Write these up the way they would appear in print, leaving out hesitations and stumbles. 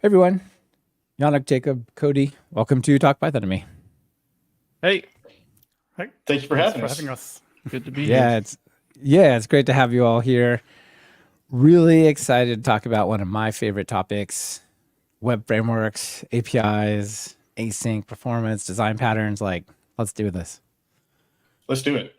Everyone, Yannick, Jacob, Cody, welcome to Talk Python to me. Hey, Hi, Thank you for thanks having for us. having us. good to be Yeah, here. it's great to have you all here. Really excited to talk about one of my favorite topics, web frameworks, APIs, async performance, design patterns. Let's do this. Let's do it.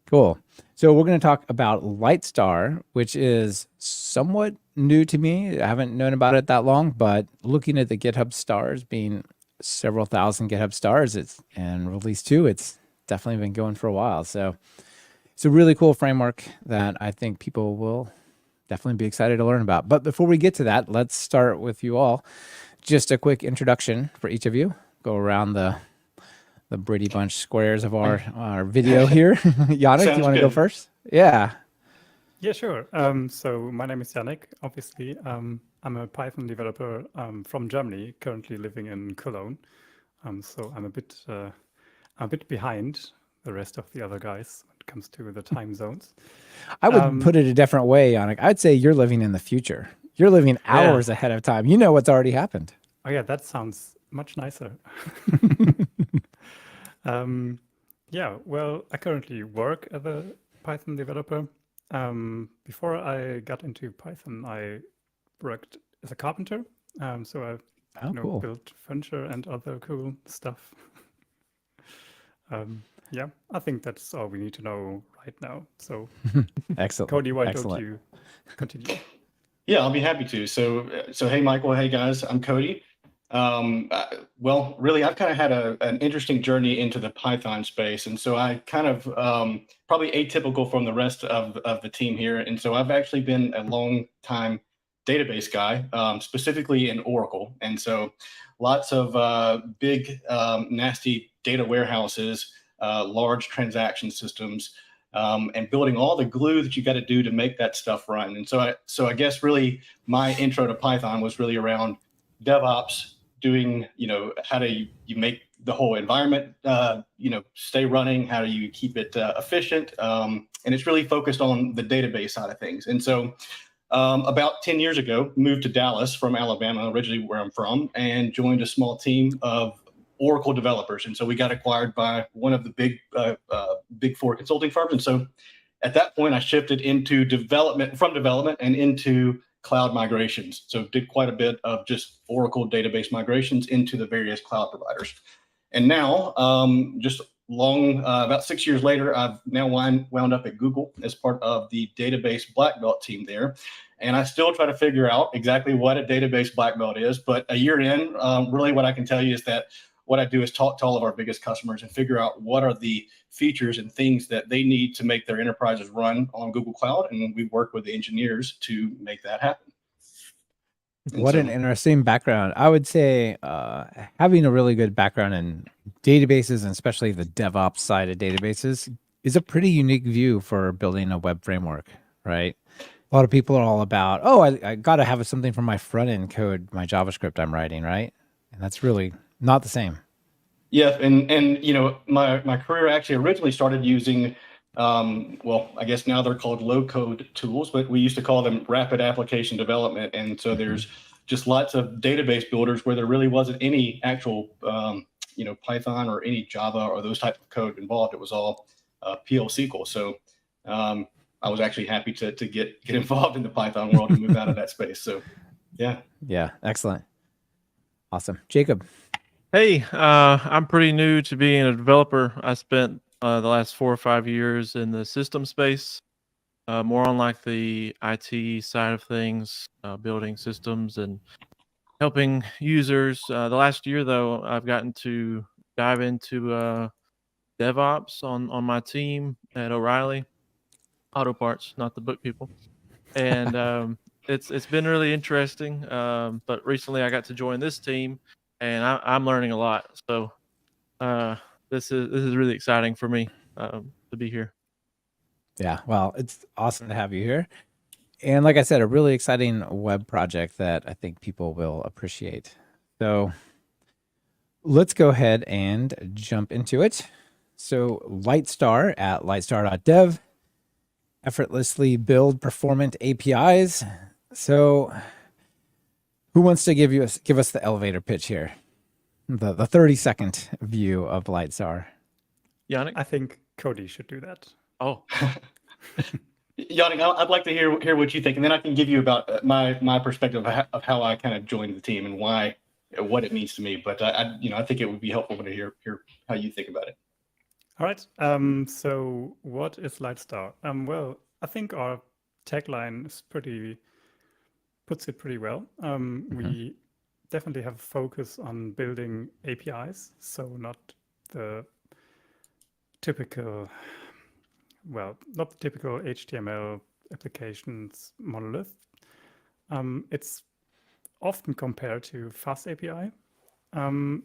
Cool. So we're going to talk about Lightstar, which is somewhat new to me. I haven't known about it that long, but looking at the GitHub stars being several thousand GitHub stars, and release 2, it's definitely been going for a while. So it's a really cool framework that I think people will definitely be excited to learn about. But before we get to that, let's start with you all. Just a quick introduction for each of you. Go around the Brady Bunch squares of our video here. Yannick, do you Sounds want to go good. first? Yeah. Yeah, sure. So my name is Yannick. Obviously, I'm a Python developer from Germany, currently living in Cologne. So I'm a bit behind the rest of the other guys when it comes to the time zones. I would put Um, it a different way, Yannick. I'd say you're living in the future. You're living Yeah, hours ahead of time. You know what's already happened. oh yeah, that sounds much nicer. Um, yeah, well, I currently work as a Python developer. Before I got into Python, I worked as a carpenter. So I, Oh, cool. built furniture and other cool stuff. Yeah, I think that's all we need to know right now. So, Excellent. Cody, why don't Excellent. you continue? Yeah, I'll be happy to. So hey, Michael. Hey, guys. I'm Cody. Well, really, I've kind of had an interesting journey into the Python space, and so I kind of probably atypical from the rest of the team here. And so I've actually been a long time database guy, specifically in Oracle, and so lots of big, nasty data warehouses, large transaction systems, and building all the glue that you got to do to make that stuff run. And so I guess really my intro to Python was really around DevOps, doing, how do you make the whole environment, stay running? How do you keep it efficient? And it's really focused on the database side of things. And so about 10 years ago, moved to Dallas from Alabama, originally where I'm from, and joined a small team of Oracle developers. And so we got acquired by one of the big four consulting firms. And so at that point, I shifted into development and into cloud migrations. So did quite a bit of just Oracle database migrations into the various cloud providers. And now, just about 6 years later, I've now wound up at Google as part of the database black belt team there. And I still try to figure out exactly what a database black belt is. But a year in, really what I can tell you is that what I do is talk to all of our biggest customers and figure out what are the features and things that they need to make their enterprises run on Google Cloud. And we work with the engineers to make that happen. What an interesting background. I would say having a really good background in databases, and especially the DevOps side of databases, is a pretty unique view for building a web framework, right? A lot of people are all about, oh, I got to have something for my front end code, my JavaScript I'm writing, right? And that's really not the same. Yeah, and my career actually originally started using, well, I guess now they're called low code tools, but we used to call them rapid application development. And so there's just lots of database builders where there really wasn't any actual Python or any Java or those type of code involved. It was all PL SQL. So I was actually happy to get involved in the Python world and move out of that space. So yeah. Yeah, excellent. Awesome. Jacob. hey, I'm pretty new to being a developer. I spent the last 4 or 5 years in the system space, more on like the IT side of things, building systems and helping users. The last year, though, I've gotten to dive into DevOps on my team at O'Reilly Auto Parts, not the book people, and it's been really interesting. But recently, I got to join this team, and I'm learning a lot. So uh, this is really exciting for me to be here. Yeah, well, it's awesome to have you here. And like I said, a really exciting web project that I think people will appreciate. So let's go ahead and jump into it. So Lightstar at lightstar.dev, effortlessly build performant APIs. So Who wants to give us the elevator pitch here? The 30-second view of Lightstar. Yannick? I think Cody should do that. Oh, Yannick, I'd like to hear what you think, and then I can give you about my perspective of how I kind of joined the team and why, what it means to me. But I think it would be helpful to hear how you think about it. All right. So what is Lightstar? Well, I think our tagline puts it pretty well. We definitely have a focus on building APIs, so not the typical, not the typical HTML applications monolith. It's often compared to Fast API, and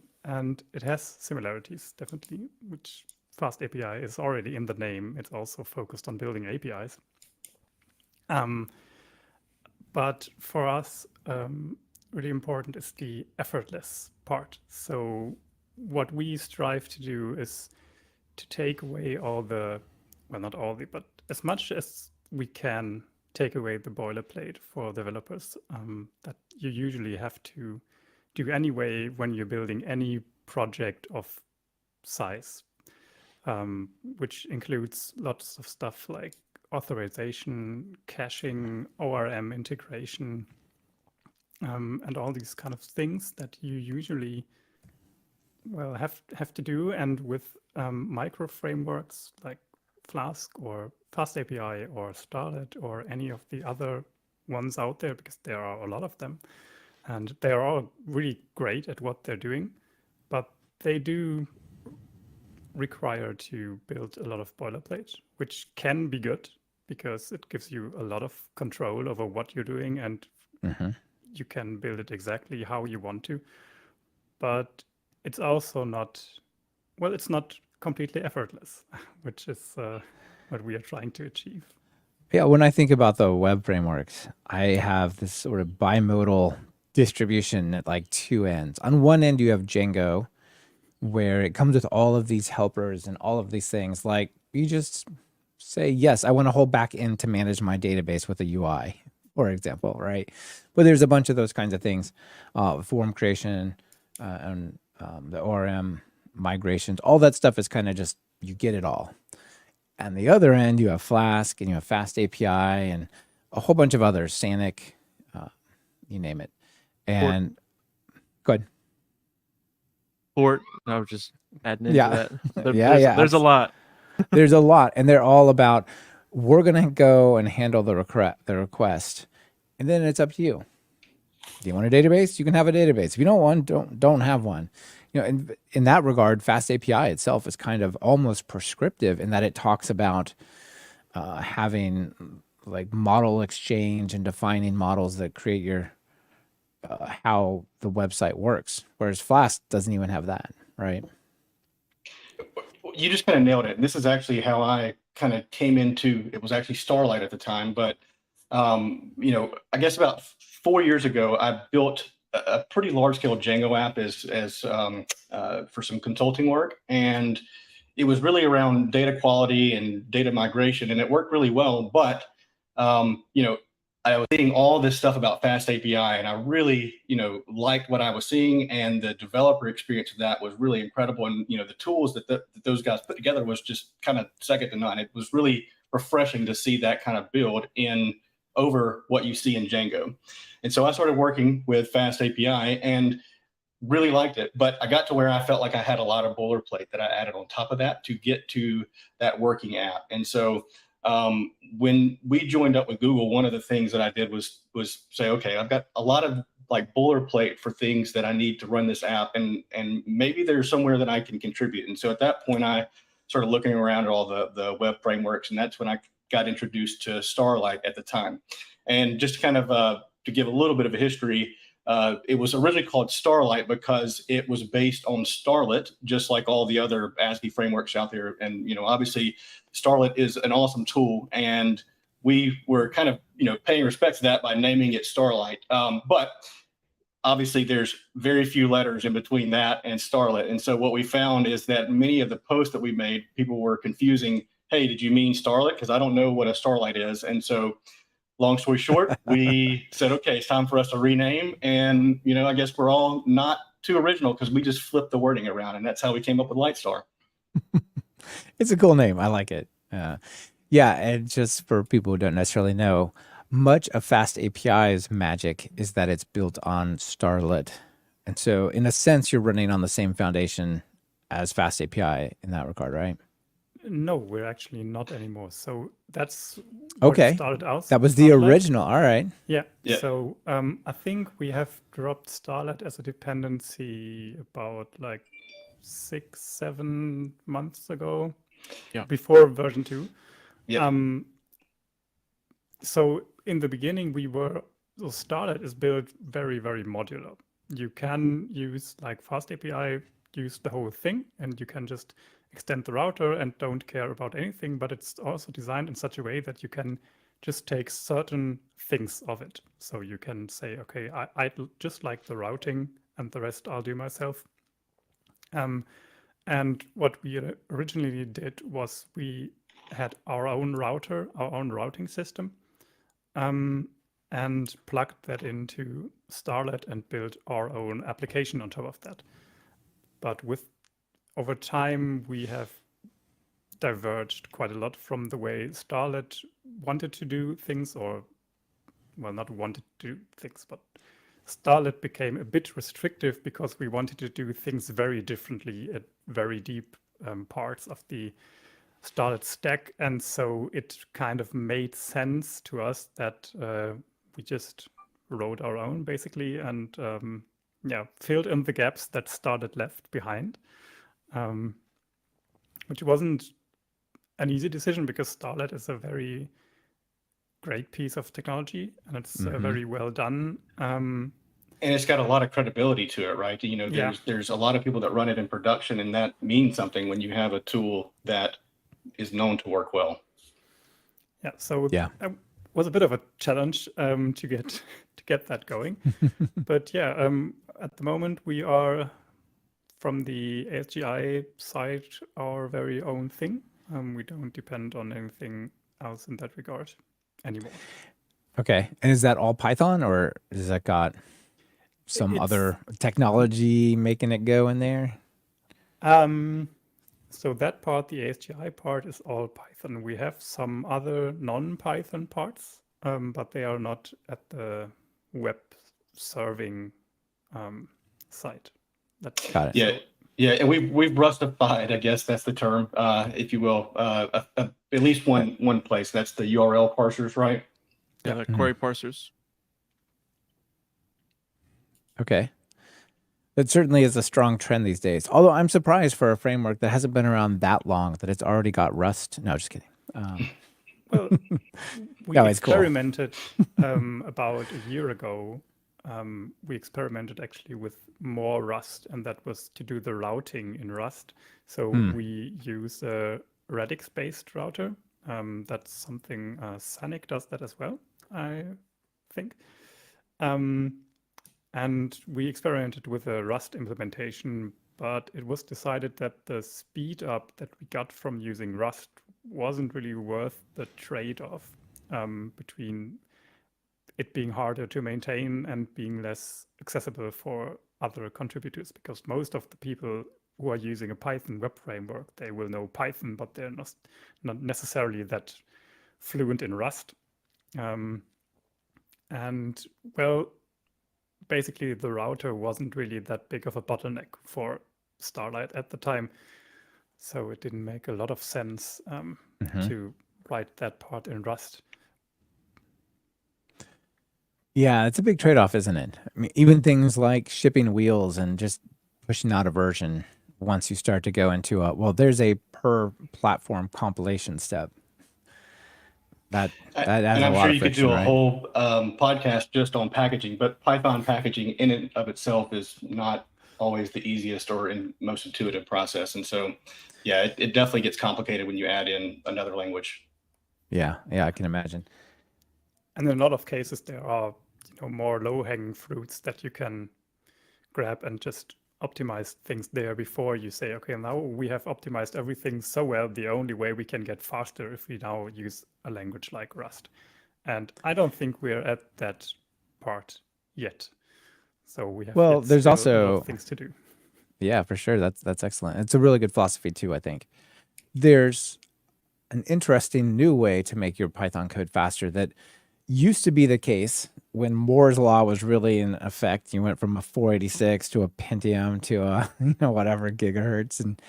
it has similarities, definitely, which Fast API is already in the name. It's also focused on building APIs. But for us, really important is the effortless part. So what we strive to do is to take away all the, well, not all the, but as much as we can take away the boilerplate for developers that you usually have to do anyway when you're building any project of size, which includes lots of stuff like authorization, caching, ORM integration, and all these kind of things that you usually have to do. And with micro frameworks like Flask or Fast API or Starlet or any of the other ones out there, because there are a lot of them, and they are all really great at what they're doing, but they do require to build a lot of boilerplate, which can be good because it gives you a lot of control over what you're doing, and you can build it exactly how you want to. But it's also not, well, it's not completely effortless, which is what we are trying to achieve. Yeah, when I think about the web frameworks, I have this sort of bimodal distribution at like two ends. On one end, you have Django, where it comes with all of these helpers and all of these things. Like you just say, yes, I want a whole back end to manage my database with a UI, for example, right? But there's a bunch of those kinds of things, form creation and the ORM migrations, all that stuff is kind of just, you get it all. And the other end, you have Flask and you have Fast API and a whole bunch of others, Sanic, you name it. And go ahead. Port. I was just adding into Yeah. that. There's a lot. There's a lot, and they're all about, we're going to go and handle the request, and then it's up to you. Do you want a database? You can have a database. If you don't want, don't have one. You know, in that regard, Fast API itself is kind of almost prescriptive in that it talks about having like model exchange and defining models that create your how the website works, whereas Flask doesn't even have that, right? You just kind of nailed it. And this is actually how I kind of came into, it was actually Starlight at the time, but I guess about 4 years ago, I built a pretty large scale Django app as for some consulting work. And it was really around data quality and data migration, and it worked really well. But, I was seeing all this stuff about Fast API, and I really, liked what I was seeing, and the developer experience of that was really incredible. And, the tools that those guys put together was just kind of second to none. It was really refreshing to see that kind of build in over what you see in Django. And so I started working with Fast API and really liked it. But I got to where I felt like I had a lot of boilerplate that I added on top of that to get to that working app. And so when we joined up with Google, one of the things that I did was say, okay, I've got a lot of like boilerplate for things that I need to run this app, and maybe there's somewhere that I can contribute. And so at that point, I started looking around at all the web frameworks, and that's when I got introduced to Starlight at the time. And just kind of to give a little bit of a history, it was originally called Starlight because it was based on Starlet, just like all the other ASCII frameworks out there. And, obviously Starlet is an awesome tool, and we were kind of, paying respect to that by naming it Starlight. But obviously there's very few letters in between that and Starlet. And so what we found is that many of the posts that we made, people were confusing, hey, did you mean Starlet? Because I don't know what a Starlight is. And so long story short, we said, okay, it's time for us to rename. And, I guess we're all not too original because we just flipped the wording around. And that's how we came up with Lightstar. It's a cool name. I like it. Yeah, and just for people who don't necessarily know, much of Fast API's magic is that it's built on Starlet. And so in a sense, you're running on the same foundation as Fast API in that regard, right? No, we're actually not anymore. So that's what Okay. it started out. That was the Starlet. original. All right. Yeah. Yeah. So I think we have dropped Starlet as a dependency about like 6-7 months ago. Yeah. Before version 2. Yeah. So in the beginning, so Starlet is built very, very modular. You can use like Fast API, use the whole thing, and you can just extend the router and don't care about anything, but it's also designed in such a way that you can just take certain things of it. So you can say, okay, I just like the routing and the rest I'll do myself. And what we originally did was we had our own router, our own routing system, and plugged that into Starlet and built our own application on top of that. But over time, we have diverged quite a lot from the way Starlet wanted to do things, or, well, not wanted to do things, but Starlet became a bit restrictive because we wanted to do things very differently at very deep parts of the Starlet stack. And so it kind of made sense to us that we just wrote our own basically and filled in the gaps that Starlet left behind, which wasn't an easy decision because Starlet is a very great piece of technology and it's very well done. And it's got a lot of credibility to it, right? There's a lot of people that run it in production, and that means something when you have a tool that is known to work well. Yeah, so Yeah. it was a bit of a challenge to get that going. But yeah, at the moment we are, from the ASGI side, our very own thing. We don't depend on anything else in that regard anymore. Okay. And is that all Python, or has that got some It's- other technology making it go in there? So that part, the ASGI part, is all Python. We have some other non-Python parts, but they are not at the web serving site. That's Got it. Yeah. Yeah, and we've Rustified, I guess that's the term, if you will, at least one place. That's the URL parsers, right? Yeah, the query parsers. Okay. That certainly is a strong trend these days. Although I'm surprised for a framework that hasn't been around that long that it's already got Rust. No, just kidding. Well, we No, it's cool. experimented about a year ago. We experimented actually with more Rust, and that was to do the routing in Rust. So we use a Radix-based router. That's something Sonic does that as well, I think. And we experimented with a Rust implementation, but it was decided that the speed up that we got from using Rust wasn't really worth the trade-off between it being harder to maintain and being less accessible for other contributors, because most of the people who are using a Python web framework, they will know Python, but they're not necessarily that fluent in Rust. And well, basically the router wasn't really that big of a bottleneck for Starlight at the time. So it didn't make a lot of sense to write that part in Rust. Yeah, it's a big trade-off, isn't it? I mean, even things like shipping wheels and just pushing out a version once you start to go into there's a per platform compilation step. That adds And a I'm lot sure of you could friction, do a right? whole podcast just on packaging, but Python packaging in and of itself is not always the easiest or most intuitive process. And so, yeah, it definitely gets complicated when you add in another language. Yeah, I can imagine. And in a lot of cases, there are more low-hanging fruits that you can grab and just optimize things there before you say, okay, now we have optimized everything so well, the only way we can get faster if we now use a language like Rust. And I don't think we're at that part yet. So we have Well, yet there's still a lot also of things to do. Yeah, for sure. That's excellent. It's a really good philosophy too, I think. There's an interesting new way to make your Python code faster that used to be the case when Moore's law was really in effect. You went from a 486 to a Pentium to a whatever gigahertz, and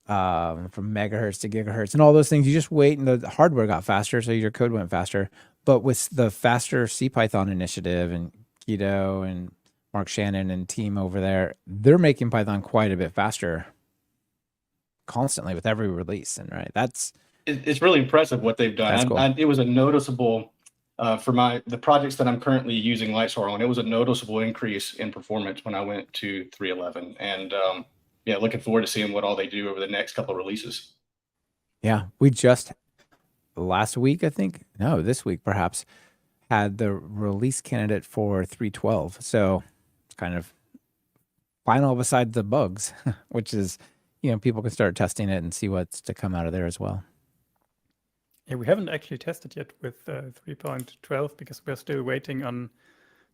from megahertz to gigahertz and all those things. You just wait and the hardware got faster, so your code went faster. But with the faster CPython initiative and Guido and Mark Shannon and team over there, they're making Python quite a bit faster constantly with every release. And It's really impressive what they've done. That's cool. It was a noticeable for the projects that I'm currently using Lightstar on. It was a noticeable increase in performance when I went to 3.11, and yeah, looking forward to seeing what all they do over the next couple of releases. Yeah, we just last week, I think, no, this week perhaps, had the release candidate for 3.12. So it's kind of final besides the bugs, which is, people can start testing it and see what's to come out of there as well. Yeah, we haven't actually tested yet with 3.12 because we're still waiting on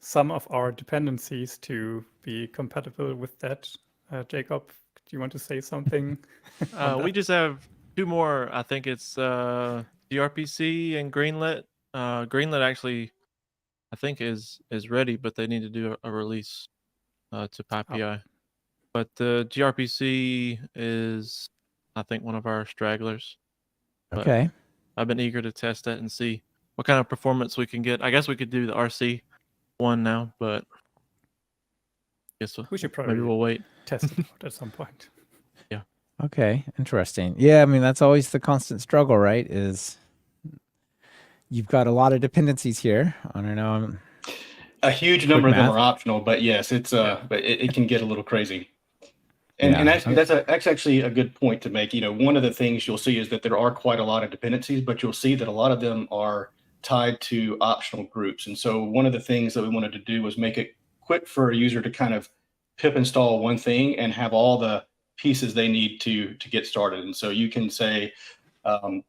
some of our dependencies to be compatible with that. Jacob, do you want to say something? We just have 2 more. I think it's gRPC and Greenlit. Greenlit actually, I think, is ready, but they need to do a release to PyPI. But the gRPC is, I think, one of our stragglers. But Okay. I've been eager to test that and see what kind of performance we can get. I guess we could do the RC one now, but I guess We should probably maybe we'll wait. test it out at some point. Okay, interesting. Yeah, I mean, that's always the constant struggle, right? Is you've got a lot of dependencies here. I don't know. A huge number of them math. are optional, but yes, it's but it can get a little crazy. And Yeah. actually, that's actually a good point to make. One of the things you'll see is that there are quite a lot of dependencies, but you'll see that a lot of them are tied to optional groups. And so one of the things that we wanted to do was make it quick for a user to kind of pip install one thing and have all the pieces they need to get started. And so you can say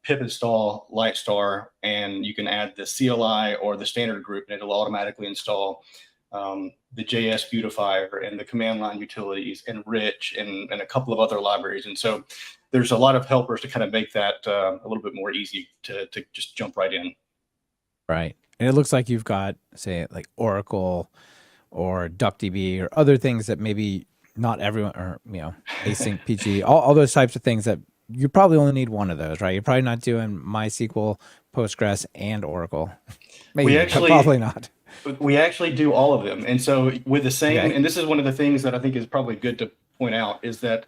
pip install Lightstar, and you can add the CLI or the standard group, and it'll automatically install the JS beautifier and the command line utilities and Rich and a couple of other libraries. And so there's a lot of helpers to kind of make that a little bit more easy to just jump right in. Right. And it looks like you've got, say, like Oracle or DuckDB or other things that maybe not everyone, or, async PG, all those types of things that you probably only need one of those, right? You're probably not doing MySQL, Postgres, and Oracle. Maybe, but probably not. We actually do all of them. And so with the same, Okay. and this is one of the things that I think is probably good to point out, is that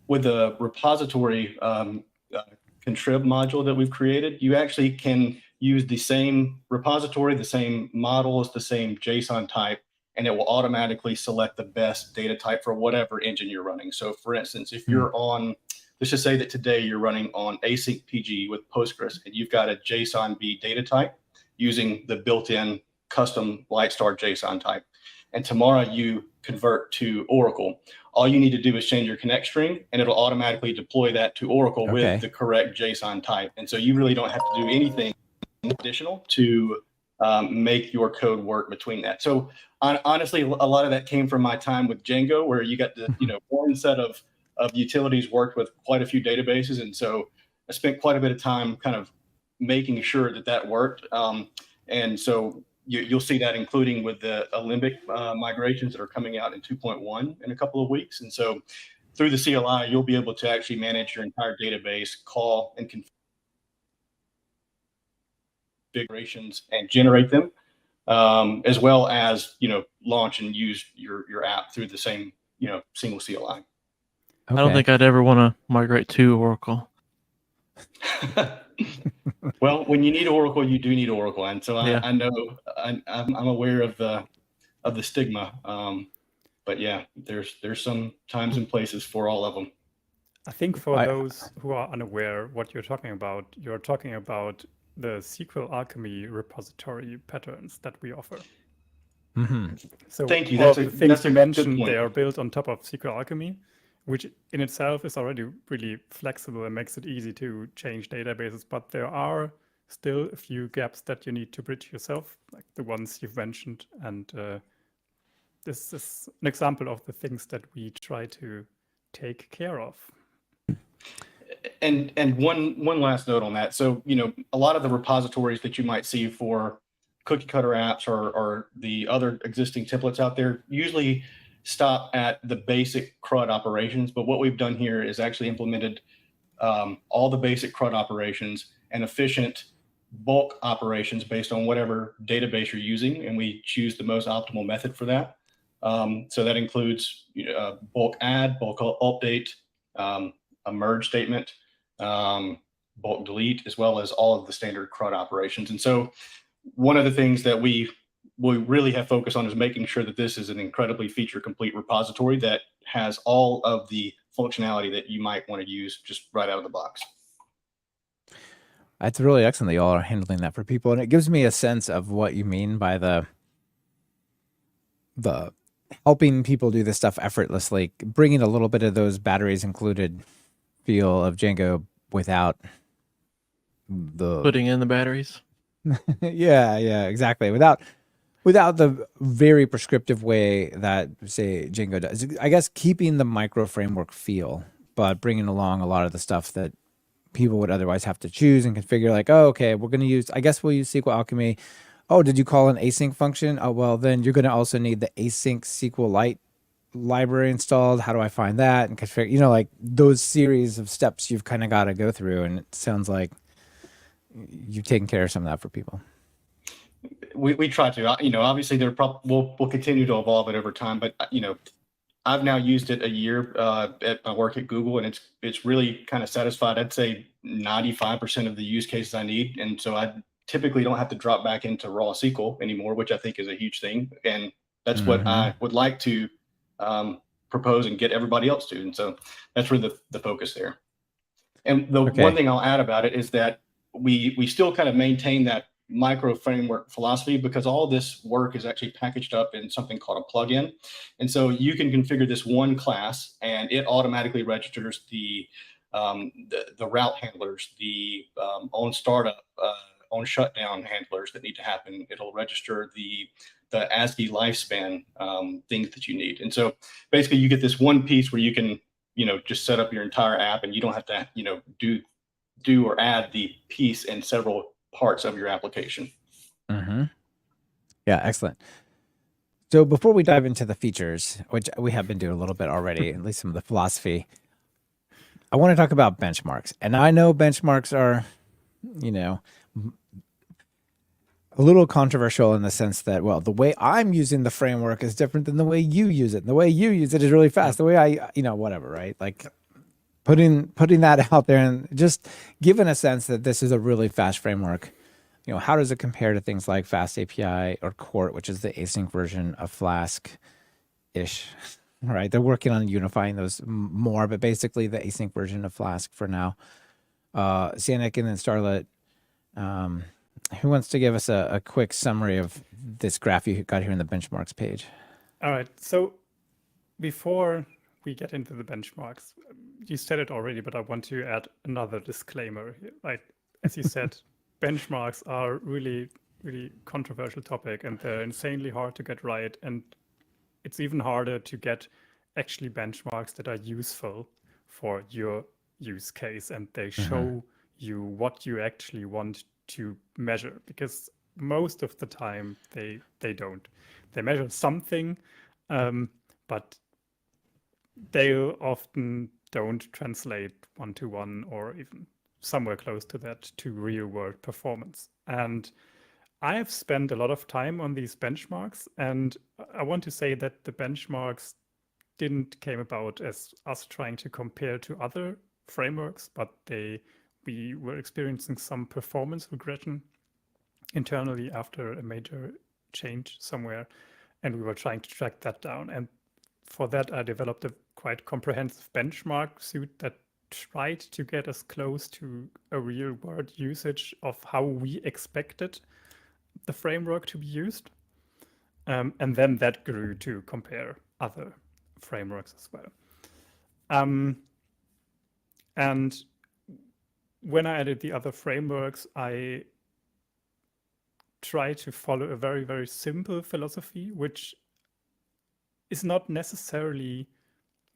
with the repository contrib module that we've created, you actually can use the same repository, the same models, the same JSON type, and it will automatically select the best data type for whatever engine you're running. So for instance, if you're on, let's just say that today you're running on async PG with Postgres, and you've got a JSON-B data type using the built-in custom Lightstar JSON type, and tomorrow you convert to Oracle, all you need to do is change your connect string, and it'll automatically deploy that to Oracle with the correct JSON type. And so you really don't have to do anything additional to make your code work between that. So honestly, a lot of that came from my time with Django, where you got the one set of utilities worked with quite a few databases, and so I spent quite a bit of time kind of making sure that worked. And so you'll see that including with the Alembic migrations that are coming out in 2.1 in a couple of weeks. And so through the CLI, you'll be able to actually manage your entire database, call and configurations and generate them, as well as, launch and use your app through the same, single CLI. Okay. I don't think I'd ever want to migrate to Oracle. Well, when you need Oracle, you do need Oracle, and so I know I'm aware of the stigma. But yeah, there's some times and places for all of them. I think for those who are unaware what you're talking about the SQL Alchemy repository patterns that we offer. Mm-hmm. So thank you. All That's the a things you good mentioned, point. they are built on top of SQL Alchemy, which in itself is already really flexible and makes it easy to change databases. But there are still a few gaps that you need to bridge yourself, like the ones you've mentioned. And this is an example of the things that we try to take care of. And one last note on that. So, a lot of the repositories that you might see for cookie cutter apps or the other existing templates out there usually stop at the basic CRUD operations. But what we've done here is actually implemented all the basic CRUD operations and efficient bulk operations based on whatever database you're using, and we choose the most optimal method for that. So that includes bulk add, bulk update, a merge statement, bulk delete, as well as all of the standard CRUD operations. And so one of the things that we really have focused on is making sure that this is an incredibly feature complete repository that has all of the functionality that you might want to use just right out of the box. That's really excellent that y'all are handling that for people. And it gives me a sense of what you mean by the helping people do this stuff effortlessly, bringing a little bit of those batteries included feel of Django without the Putting in the batteries. yeah, exactly. Without the very prescriptive way that, say, Django does. I guess keeping the micro framework feel, but bringing along a lot of the stuff that people would otherwise have to choose and configure, like, oh, okay, we'll use SQL Alchemy. Oh, did you call an async function? Oh, well, then you're going to also need the async SQLite library installed. How do I find that and configure? Like those series of steps you've kind of got to go through. And it sounds like you've taken care of some of that for people. We try to, obviously we'll continue to evolve it over time, but I've now used it a year at my work at Google, and it's really kind of satisfied. I'd say 95% of the use cases I need, and so I typically don't have to drop back into raw SQL anymore, which I think is a huge thing, and that's what I would like to propose and get everybody else to, and so that's really the focus there. And the one thing I'll add about it is that we still kind of maintain that micro framework philosophy, because all this work is actually packaged up in something called a plugin. And so you can configure this one class and it automatically registers the route handlers, the on startup, on shutdown handlers that need to happen. It'll register the ASCII lifespan things that you need. And so basically you get this one piece where you can, just set up your entire app, and you don't have to, do or add the piece in several parts of your application. Yeah, excellent. So before we dive into the features, which we have been doing a little bit already, at least some of the philosophy, I want to talk about benchmarks. And I know benchmarks are, a little controversial in the sense that, well, the way I'm using the framework is different than the way you use it. And the way you use it is really fast. The way I, whatever, right? Like putting that out there and just giving a sense that this is a really fast framework. How does it compare to things like Fast API or Quart, which is the async version of Flask-ish, right? They're working on unifying those more, but basically the async version of Flask for now. Sianik and then Starlet, who wants to give us a quick summary of this graph you got here in the benchmarks page? All right. So before we get into the benchmarks, you said it already, but I want to add another disclaimer here. Like, as you said, benchmarks are really, really controversial topic, and they're insanely hard to get right. And it's even harder to get actually benchmarks that are useful for your use case, and they show you what you actually want to measure, because most of the time they don't. They measure something, but they often don't translate one-to-one or even somewhere close to that to real-world performance. And I have spent a lot of time on these benchmarks, and I want to say that the benchmarks didn't came about as us trying to compare to other frameworks, but we were experiencing some performance regression internally after a major change somewhere, and we were trying to track that down. And for that, I developed a quite comprehensive benchmark suite that tried to get us close to a real world usage of how we expected the framework to be used. And then that grew to compare other frameworks as well. And when I added the other frameworks, I try to follow a very, very simple philosophy, which is not necessarily,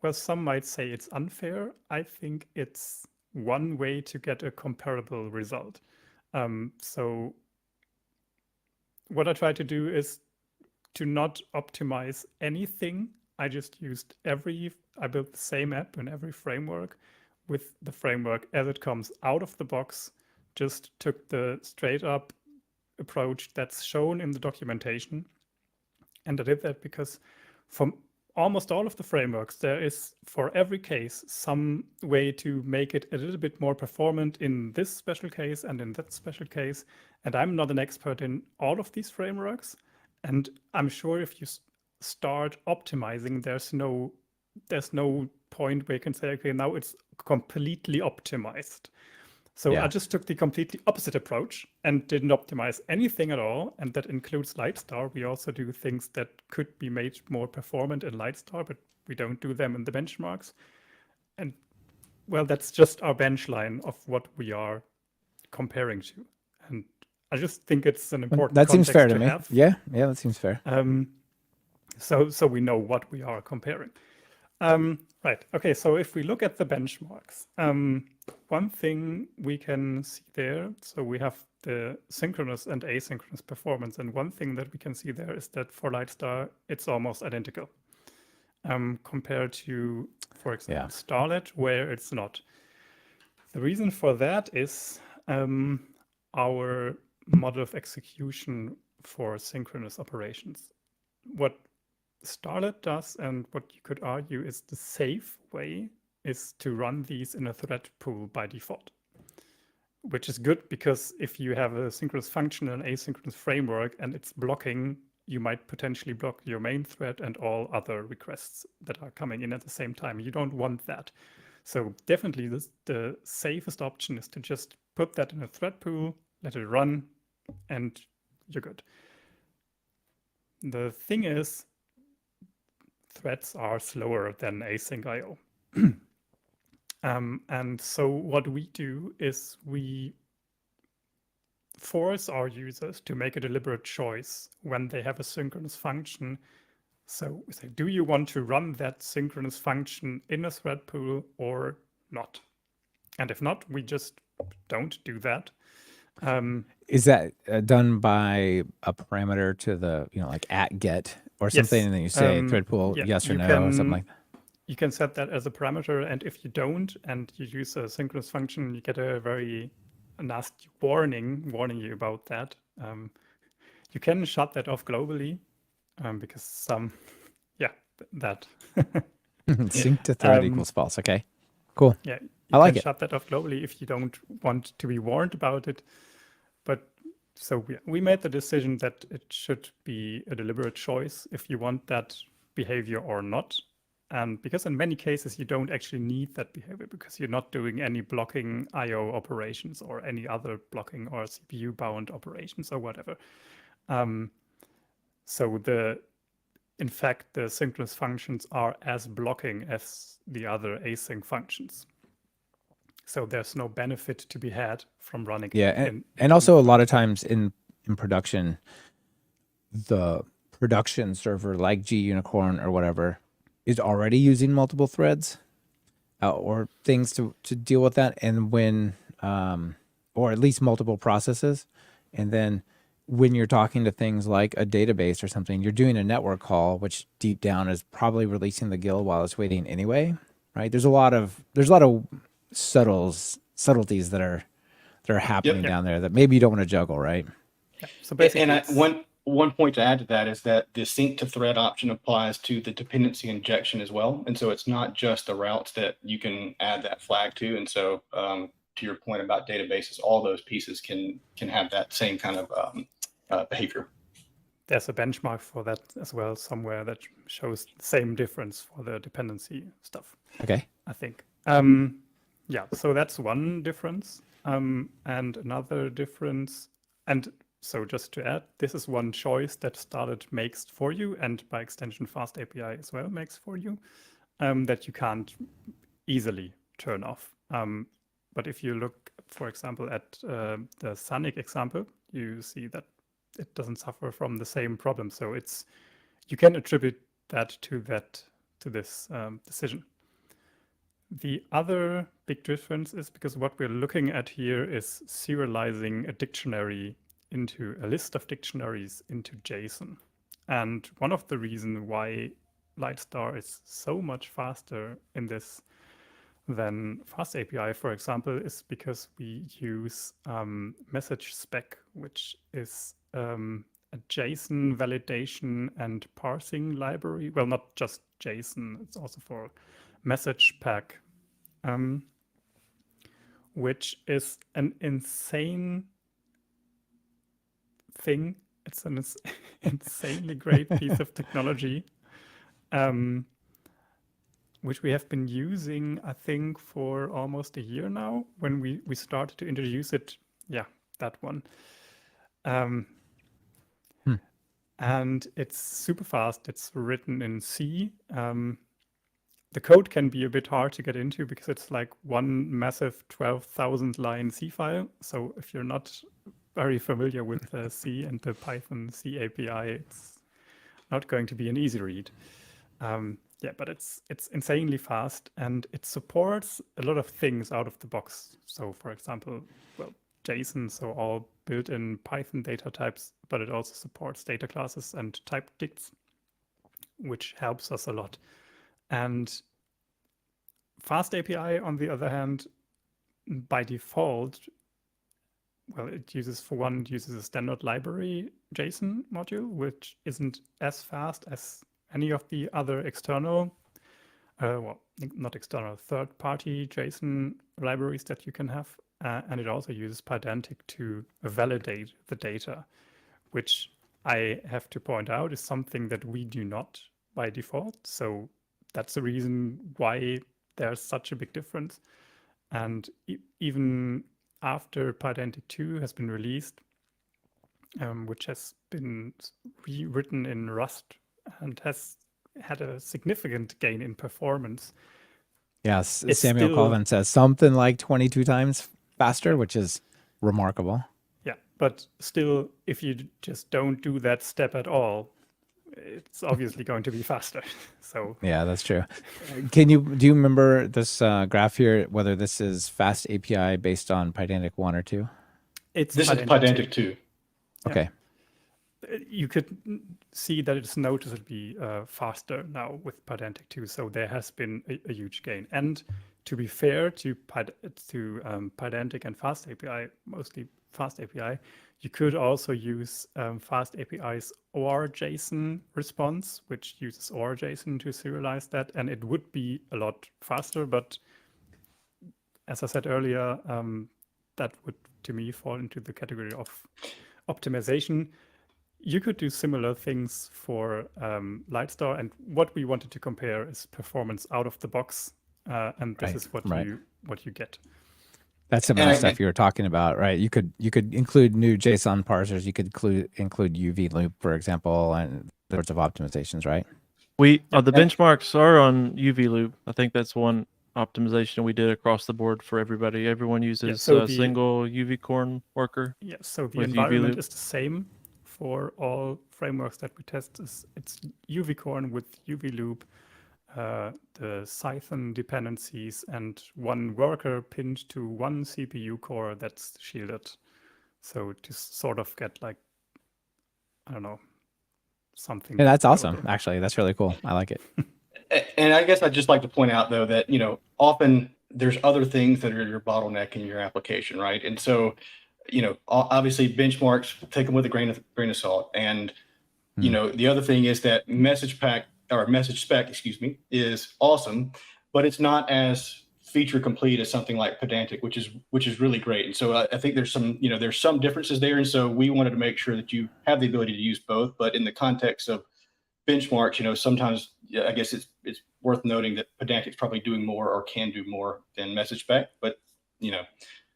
well, some might say it's unfair. I think it's one way to get a comparable result. So what I try to do is to not optimize anything. I just used I built the same app in every framework with the framework as it comes out of the box, just took the straight up approach that's shown in the documentation. And I did that because from almost all of the frameworks, there is for every case some way to make it a little bit more performant in this special case and in that special case. And I'm not an expert in all of these frameworks. And I'm sure if you start optimizing, there's no point where you can say, okay, now it's completely optimized. So Yeah. I just took the completely opposite approach and didn't optimize anything at all. And that includes Lightstar. We also do things that could be made more performant in Lightstar, but we don't do them in the benchmarks. And well, that's just our bench line of what we are comparing to. And I just think it's an important That seems fair context to me. have. Yeah, that seems fair. So we know what we are comparing. Right. Okay. So if we look at the benchmarks, one thing we can see there, so we have the synchronous and asynchronous performance. And one thing that we can see there is that for Lightstar, it's almost identical compared to, for example, Starlet, where it's not. The reason for that is our model of execution for synchronous operations. What Starlet does, and what you could argue is the safe way, is to run these in a thread pool by default, which is good because if you have a synchronous function and asynchronous framework and it's blocking, you might potentially block your main thread and all other requests that are coming in at the same time. You don't want that. So definitely the safest option is to just put that in a thread pool, let it run, and you're good. The thing is, threads are slower than async IO. And so what we do is we force our users to make a deliberate choice when they have a synchronous function. So we say, do you want to run that synchronous function in a thread pool or not? And if not, we just don't do that. Is that done by a parameter to the, like @get or something, Yes. and then you say thread pool Yeah, yes or you no or something like that? You can set that as a parameter, and if you don't, and you use a synchronous function, you get a very nasty warning you about that. You can shut that off globally because that. Sync to thread equals false. Okay, cool. Yeah, you I like can it. shut that off globally if you don't want to be warned about it. But so we made the decision that it should be a deliberate choice if you want that behavior or not. And because in many cases you don't actually need that behavior because you're not doing any blocking IO operations or any other blocking or CPU bound operations or whatever. So in fact, the synchronous functions are as blocking as the other async functions. So there's no benefit to be had from running. Yeah, and also a lot of times in production, the production server like gUnicorn or whatever is already using multiple threads or things to deal with that, and when or at least multiple processes, and then when you're talking to things like a database or something, you're doing a network call, which deep down is probably releasing the GIL while it's waiting anyway, right? There's a lot of subtleties that are happening down there that maybe you don't want to juggle, right? Yeah. So basically, one point to add to that is that the sync to thread option applies to the dependency injection as well, and so it's not just the routes that you can add that flag to. And so, to your point about databases, all those pieces can have that same kind of behavior. There's a benchmark for that as well somewhere that shows the same difference for the dependency stuff. Okay. I think. Yeah, so that's one difference. And another difference, and so just to add, this is one choice that Starlet makes for you, and by extension Fast API as well makes for you, that you can't easily turn off. But if you look, for example, at the Sonic example, you see that it doesn't suffer from the same problem. So you can attribute that to this decision. The other big difference is because what we're looking at here is serializing a list of dictionaries into JSON. And one of the reasons why Lightstar is so much faster in this than FastAPI, for example, is because we use message spec, which is a JSON validation and parsing library. Well, not just JSON, it's also for message pack, which is an insane thing. It's an insanely great piece of technology, which we have been using, I think, for almost a year now. When we started to introduce it, yeah, that one. And it's super fast. It's written in C. The code can be a bit hard to get into because it's like one massive 12,000 line C file. So if you're not very familiar with C and the Python C API, it's not going to be an easy read. Yeah, but it's insanely fast, and it supports a lot of things out of the box. So for example, well, JSON, so all built-in Python data types, but it also supports data classes and type dicts, which helps us a lot. And FastAPI, on the other hand, by default, well, it uses a standard library JSON module, which isn't as fast as any of the other external, well, not external, third-party JSON libraries that you can have. And it also uses Pydantic to validate the data, which I have to point out is something that we do not by default. So that's the reason why there's such a big difference. And even after Pydantic 2 has been released, which has been rewritten in Rust and has had a significant gain in performance. Yes, It's Samuel still- Colvin says something like 22 times faster, which is remarkable. Yeah, but still, if you just don't do that step at all, it's obviously going to be faster. So Yeah, that's true. Do you remember this graph here, whether this is FastAPI based on Pydantic 1 or 2? it's This is Pydantic 2. Yeah. Okay. You could see that it's noticeably faster now with Pydantic 2. So there has been a huge gain. And to be fair to Pydantic and FastAPI, mostly FastAPI, you could also use FastAPI's OR.JSON response, which uses OR.JSON to serialize that, and it would be a lot faster. But as I said earlier, that would, to me, fall into the category of optimization. You could do similar things for Lightstar, and what we wanted to compare is performance out of the box, and this Right, is what right. you get. That's some of And the I- stuff you were talking about, right? You could include new JSON parsers. You could include UV loop, for example, and sorts of optimizations, right? The benchmarks are on UV loop. I think that's one optimization we did across the board for everybody. Everyone uses so a the- single UV corn worker. Yeah, so the With UV environment loop. is the same for all frameworks that we test. It's UVcorn with UV loop, the Cython dependencies, and one worker pinned to one CPU core that's shielded. So to sort of get like, I don't know, something. Yeah, that's awesome. comparable. Actually, that's really cool. I like it. And I guess I'd just like to point out, though, that, often there's other things that are your bottleneck in your application, right? And so, obviously benchmarks, take them with a grain of salt. And, the other thing is that message spec, is awesome, but it's not as feature complete as something like Pydantic, which is really great. And so I think there's some differences there. And so we wanted to make sure that you have the ability to use both, but in the context of benchmarks, sometimes I guess it's worth noting that Pydantic's probably doing more or can do more than message spec, but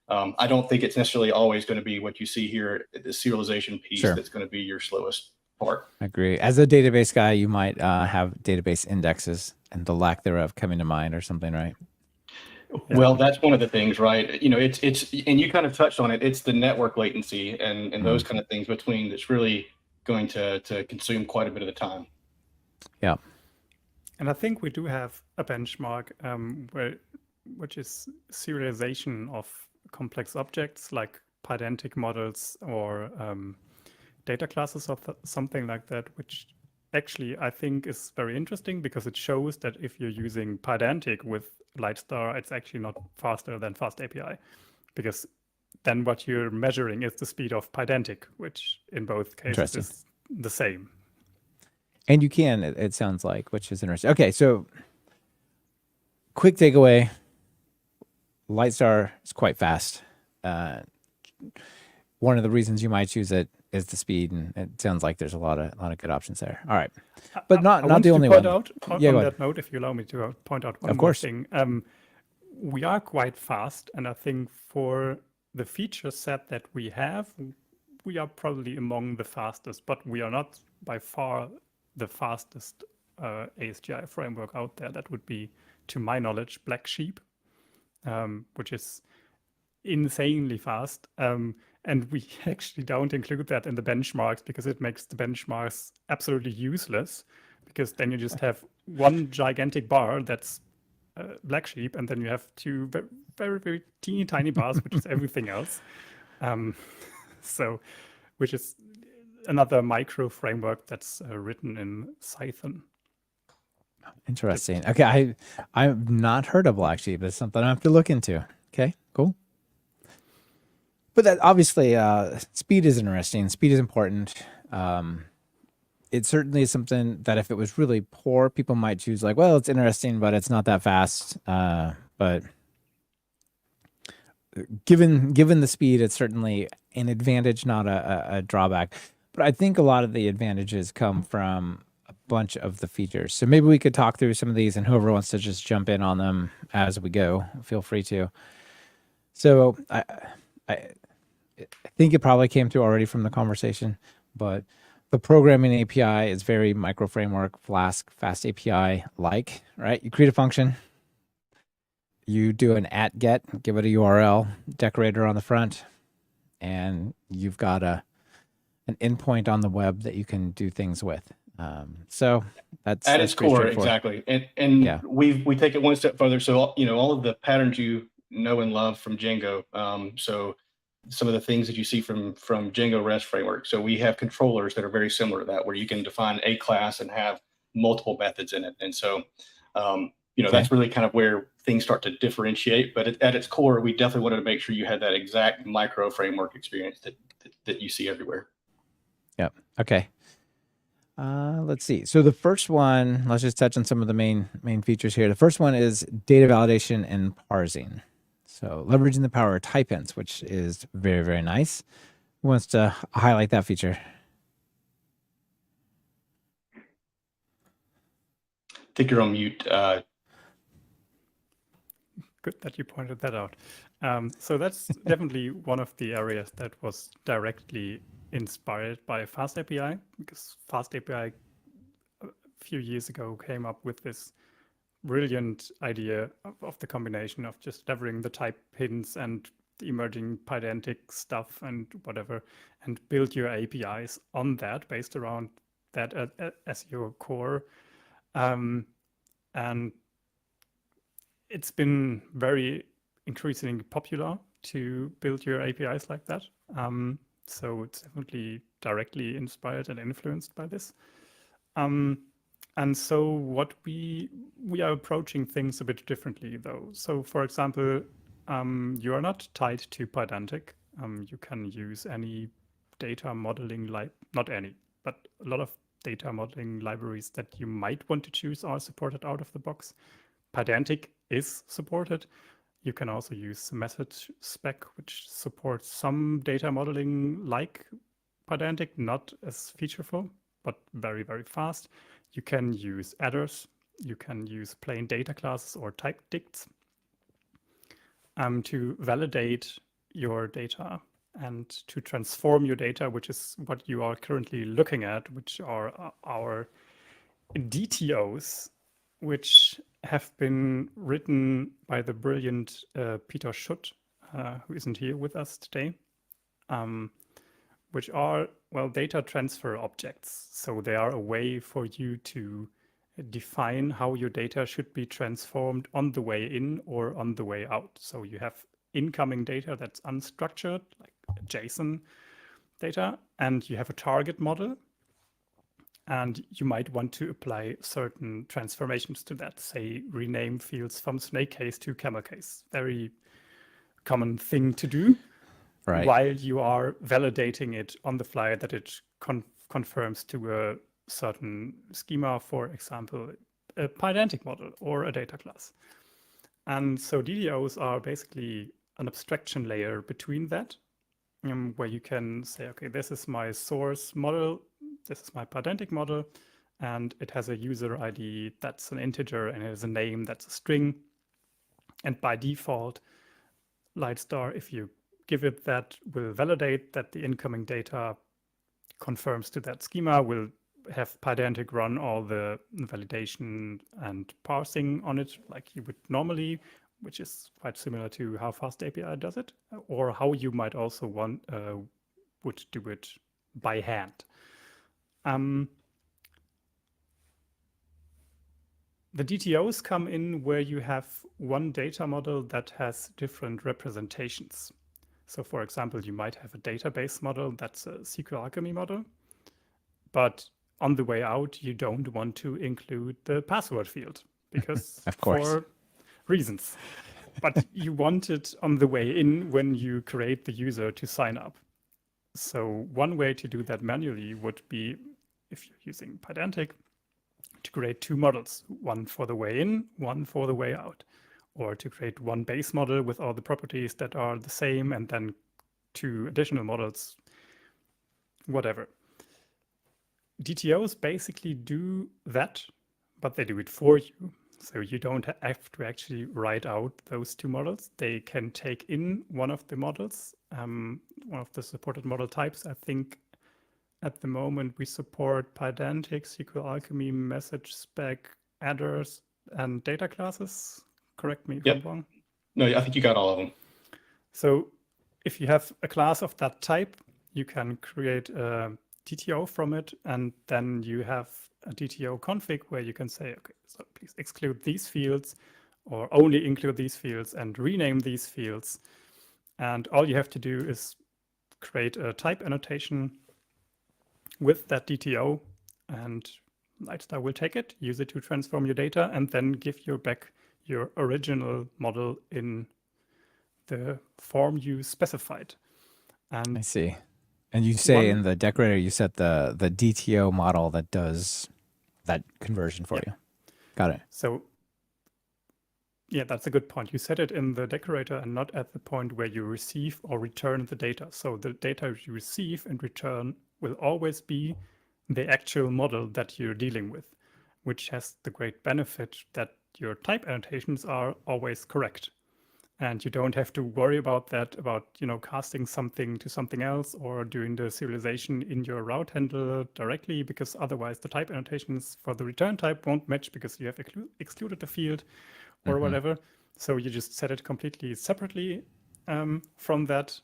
I don't think it's necessarily always going to be what you see here, the serialization piece Sure. that's going to be your slowest part. I agree. As a database guy, you might have database indexes and the lack thereof coming to mind or something, right? Well, that's one of the things, right? You know, it's and you kind of touched on it. It's the network latency and those kind of things between that's really going to consume quite a bit of the time. Yeah. And I think we do have a benchmark which is serialization of complex objects like Pydantic models or data classes or something like that, which actually I think is very interesting because it shows that if you're using Pydantic with Lightstar, it's actually not faster than FastAPI, because then what you're measuring is the speed of Pydantic, which in both cases is the same. And you can, it sounds like, which is interesting. Okay, so quick takeaway, Lightstar is quite fast. One of the reasons you might choose it is the speed, and it sounds like there's a lot of good options there. All right, but not the only one. On that note, if you allow me to point out one more thing, we are quite fast, and I think for the feature set that we have, we are probably among the fastest, but we are not by far the fastest ASGI framework out there. That would be, to my knowledge, Black Sheep, which is insanely fast. And we actually don't include that in the benchmarks because it makes the benchmarks absolutely useless, because then you just have one gigantic bar that's Black Sheep, and then you have two very, very teeny tiny bars, which is everything else. So, which is another micro framework that's written in Python. Interesting. Okay, I've not heard of Black Sheep. It's something I have to look into. Okay, cool. But that obviously, speed is interesting. Speed is important. It certainly is something that if it was really poor, people might choose like, well, it's interesting, but it's not that fast. But given the speed, it's certainly an advantage, not a drawback. But I think a lot of the advantages come from a bunch of the features. So maybe we could talk through some of these, and whoever wants to just jump in on them as we go, feel free to. So I think it probably came through already from the conversation, but the programming API is very micro framework, Flask, FastAPI like, right? You create a function, you do an @get, give it a URL, decorator on the front, and you've got an endpoint on the web that you can do things with. So that's at its core, exactly. And yeah, we take it one step further. So all of the patterns you know and love from Django. So some of the things that you see from Django REST framework. So we have controllers that are very similar to that, where you can define a class and have multiple methods in it. And so, that's really kind of where things start to differentiate. But at its core, we definitely wanted to make sure you had that exact micro framework experience that you see everywhere. Yep. Okay. Let's see. So the first one, let's just touch on some of the main features here. The first one is data validation and parsing. So leveraging the power of type hints, which is very, very nice. Who wants to highlight that feature? I think you're on mute. Good that you pointed that out. So that's definitely one of the areas that was directly inspired by FastAPI, because FastAPI a few years ago came up with this brilliant idea of the combination of just leveraging the type hints and the emerging Pydantic stuff and whatever, and build your APIs on that, based around that as your core. And it's been very increasingly popular to build your APIs like that. So it's definitely directly inspired and influenced by this. And so what we are approaching things a bit differently, though. So for example, you are not tied to Pydantic. You can use any data modeling, not any, but a lot of data modeling libraries that you might want to choose are supported out of the box. Pydantic is supported. You can also use MethodSpec, which supports some data modeling like Pydantic, not as featureful, but very, very fast. You can use adders. You can use plain data classes or type dicts to validate your data and to transform your data, which is what you are currently looking at, which are our DTOs, which have been written by the brilliant Peter Schutt, who isn't here with us today, which are, well, data transfer objects. So they are a way for you to define how your data should be transformed on the way in or on the way out. So you have incoming data that's unstructured, like JSON data, and you have a target model. And you might want to apply certain transformations to that, say rename fields from snake case to camel case. Very common thing to do, Right. while you are validating it on the fly that it conforms to a certain schema, for example, a pydantic model or a data class. And so DDOs are basically an abstraction layer between that, where you can say, okay, this is my source model, this is my pydantic model, and it has a user ID that's an integer and it has a name that's a string. And by default, Lightstar, if you give it that, will validate that the incoming data conforms to that schema, will have Pydantic run all the validation and parsing on it like you would normally, which is quite similar to how Fast API does it, or how you might also would do it by hand. The DTOs come in where you have one data model that has different representations. So for example, you might have a database model that's a SQL Alchemy model, but on the way out, you don't want to include the password field because Of course. for reasons. But you want it on the way in when you create the user to sign up. So one way to do that manually would be, if you're using Pydantic, to create two models, one for the way in, one for the way out, or to create one base model with all the properties that are the same and then two additional models, whatever. DTOs basically do that, but they do it for you. So you don't have to actually write out those two models. They can take in one of the models, one of the supported model types. I think at the moment we support Pydantic, SQL Alchemy, message spec, adders, and data classes. Correct me if I'm wrong. No, I think you got all of them. So if you have a class of that type, you can create a DTO from it, and then you have a DTO config where you can say, okay, so please exclude these fields or only include these fields and rename these fields. And all you have to do is create a type annotation with that DTO, and Lightstar will take it, use it to transform your data, and then give you back your original model in the form you specified. And I see. And you say in the decorator, you set the DTO model that does that conversion for you. Got it. So yeah, that's a good point. You set it in the decorator and not at the point where you receive or return the data. So the data you receive and return will always be the actual model that you're dealing with, which has the great benefit that your type annotations are always correct. And you don't have to worry about that, about, casting something to something else or doing the serialization in your route handler directly, because otherwise the type annotations for the return type won't match because you have excluded the field or whatever. So you just set it completely separately from that,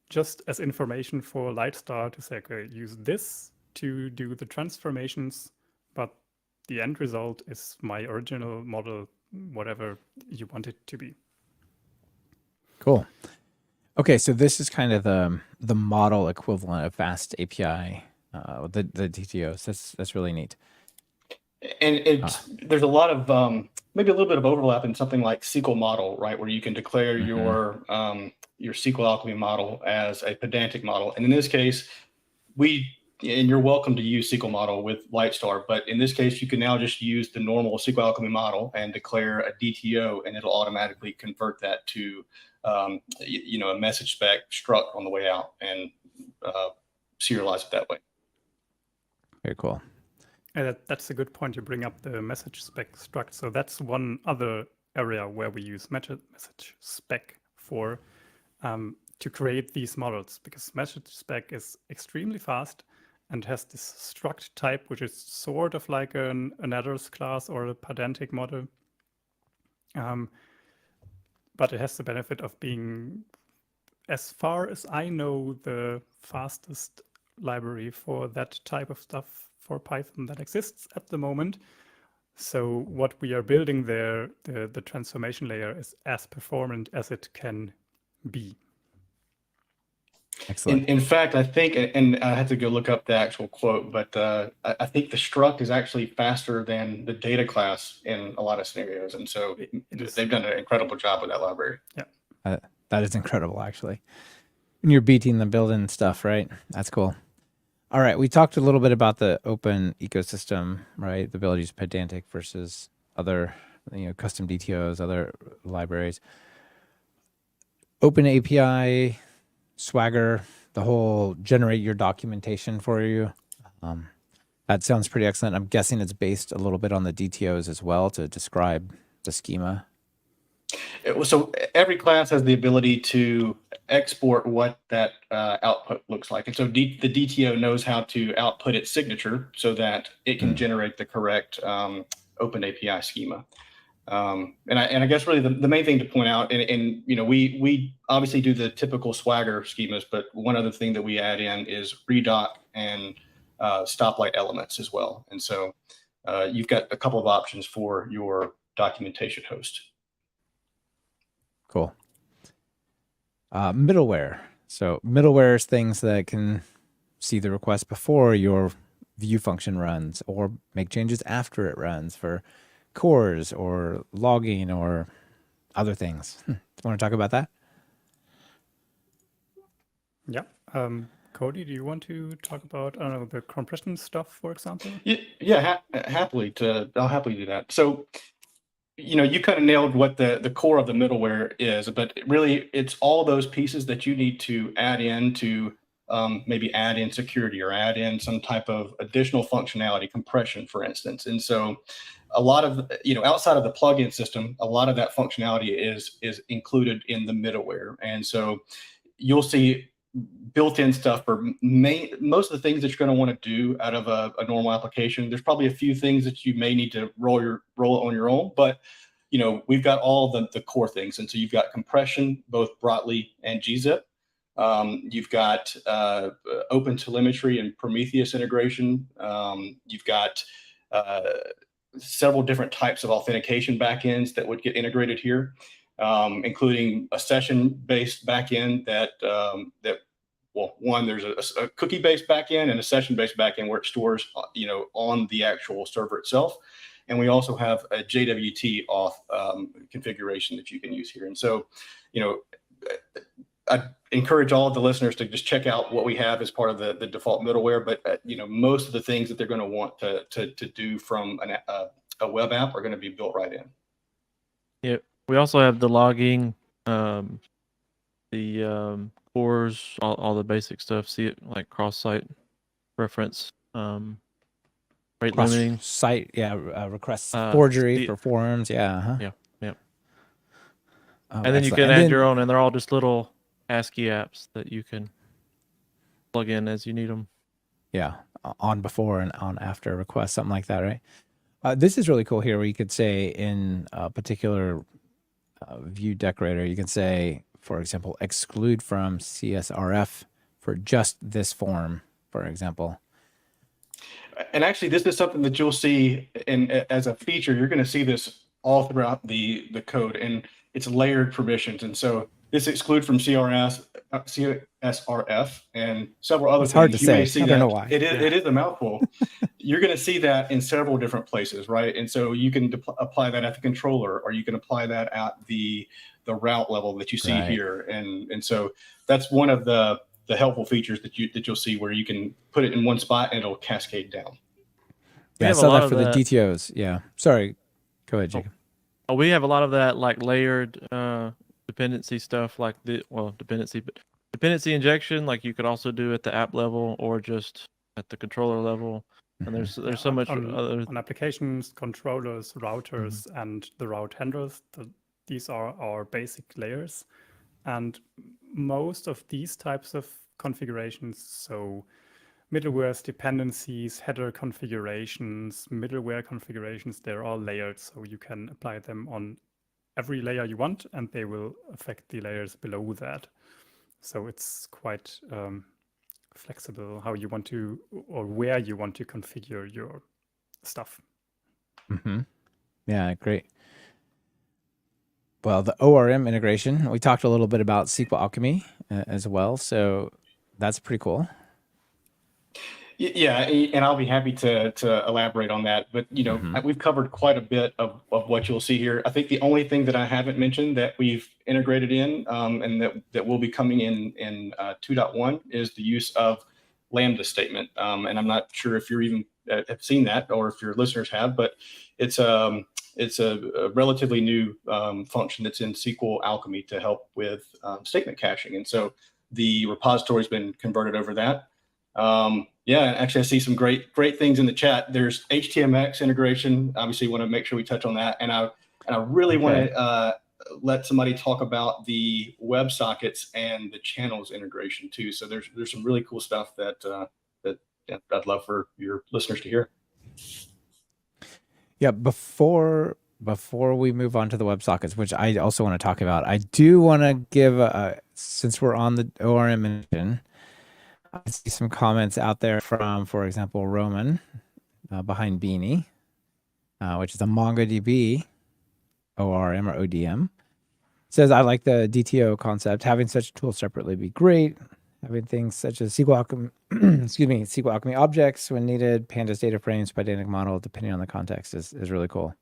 just as information for Lightstar to say, okay, use this to do the transformations, but the end result is my original model, whatever you want it to be. Cool. Okay, so this is kind of the model equivalent of Fast API, the DTOs. That's really neat. And there's a lot of maybe a little bit of overlap in something like SQL model, right, where you can declare your SQL Alchemy model as a Pydantic model. And in this case, and you're welcome to use SQL model with Lightstar, but in this case, you can now just use the normal SQL Alchemy model and declare a DTO, and it'll automatically convert that to a message spec struct on the way out and serialize it that way. Very cool. That's a good point. You bring up the message spec struct. So that's one other area where we use message spec for to create these models, because message spec is extremely fast and has this struct type, which is sort of like an adders class or a Pydantic model. But it has the benefit of being, as far as I know, the fastest library for that type of stuff for Python that exists at the moment. So what we are building there, the transformation layer, is as performant as it can be. Excellent. In fact, I think, and I had to go look up the actual quote, but I think the struct is actually faster than the data class in a lot of scenarios. And so It is. they've done an incredible job with that library. That is incredible, actually. And you're beating the build-in stuff, right? That's cool. All right, we talked a little bit about the open ecosystem, right? The ability to use Pydantic versus other, custom DTOs, other libraries. Open API, Swagger, the whole generate your documentation for you. That sounds pretty excellent. I'm guessing it's based a little bit on the DTOs as well to describe the schema. So every class has the ability to export what that output looks like. And so the DTO knows how to output its signature so that it can generate the correct open API schema. And I guess really the main thing to point out, and we obviously do the typical Swagger schemas, but one other thing that we add in is redoc and stoplight elements as well. And so you've got a couple of options for your documentation host. Cool. Middleware. So middleware is things that can see the request before your view function runs or make changes after it runs for cores or logging or other things. Do you want to talk about that? Yeah. Cody, do you want to talk about, I don't know, the compression stuff, for example? Yeah, I'll happily do that. So, you kind of nailed what the core of the middleware is, but really it's all those pieces that you need to add in to maybe add in security or add in some type of additional functionality, compression, for instance. And so a lot of, outside of the plugin system, a lot of that functionality is included in the middleware. And so you'll see built-in stuff for most of the things that you're going to want to do out of a normal application. There's probably a few things that you may need to roll on your own, but we've got all the core things. And so you've got compression, both Brotli and gzip. You've got open telemetry and Prometheus integration. You've got several different types of authentication backends that would get integrated here, including a session-based backend there's a cookie-based backend and a session-based backend where it stores, on the actual server itself. And we also have a JWT auth configuration that you can use here. And so, I encourage all of the listeners to just check out what we have as part of the default middleware. But most of the things that they're going to want to do from a web app are going to be built right in. Yeah, we also have the logging, cores, all the basic stuff. See it like cross-site reference, rate limiting. Site, requests forgery for forums. Yeah. Yeah. Oh, And then you excellent. can add your own, and they're all just little ASCII apps that you can plug in as you need them. Yeah, on before and on after request, something like that, right? This is really cool here where you could say in a particular view decorator, you can say, for example, exclude from CSRF for just this form, for example. And actually, this is something that you'll see as a feature. You're going to see this all throughout the code, and it's layered permissions. And so this exclude from CSRF and several other It's things. hard to you may say. see I don't know why. It is a mouthful. You're going to see that in several different places, right? And so you can apply that at the controller, or you can apply that at the route level that you see here. And so that's one of the helpful features that you'll see, where you can put it in one spot and it'll cascade down. Yeah, I saw that for the DTOs. Yeah. Sorry. Go ahead, Jacob. Oh, we have a lot of that like layered dependency stuff, like dependency injection, like you could also do at the app level or just at the controller level. And there's so much on applications, controllers, routers, and the route handlers. These are our basic layers, and most of these types of configurations, so middleware's dependencies, header configurations, middleware configurations, they're all layered, so you can apply them on every layer you want, and they will affect the layers below that. So it's quite flexible how you want to, or where you want to configure your stuff. Mm-hmm. Yeah, great. Well, the ORM integration, we talked a little bit about SQL Alchemy as well. So that's pretty cool. Yeah, and I'll be happy to elaborate on that. But we've covered quite a bit of what you'll see here. I think the only thing that I haven't mentioned that we've integrated in and that will be coming in 2.1 is the use of Lambda statement. And I'm not sure if you're even have seen that or if your listeners have, but it's a relatively new function that's in SQL Alchemy to help with statement caching. And so the repository's been converted over that. Yeah, actually, I see some great things in the chat. There's HTMX integration. Obviously, want to make sure we touch on that, and I really want to let somebody talk about the WebSockets and the channels integration too. So there's some really cool stuff that I'd love for your listeners to hear. Yeah, before we move on to the WebSockets, which I also want to talk about, I do want to give since we're on the ORM engine. I see some comments out there from, for example, Roman behind Beanie, which is a MongoDB ORM or ODM. Says, I like the DTO concept. Having such a tool separately would be great. Having things such as SQL Alchemy, SQL Alchemy objects when needed, pandas data frames, Pydantic model, depending on the context, is really cool.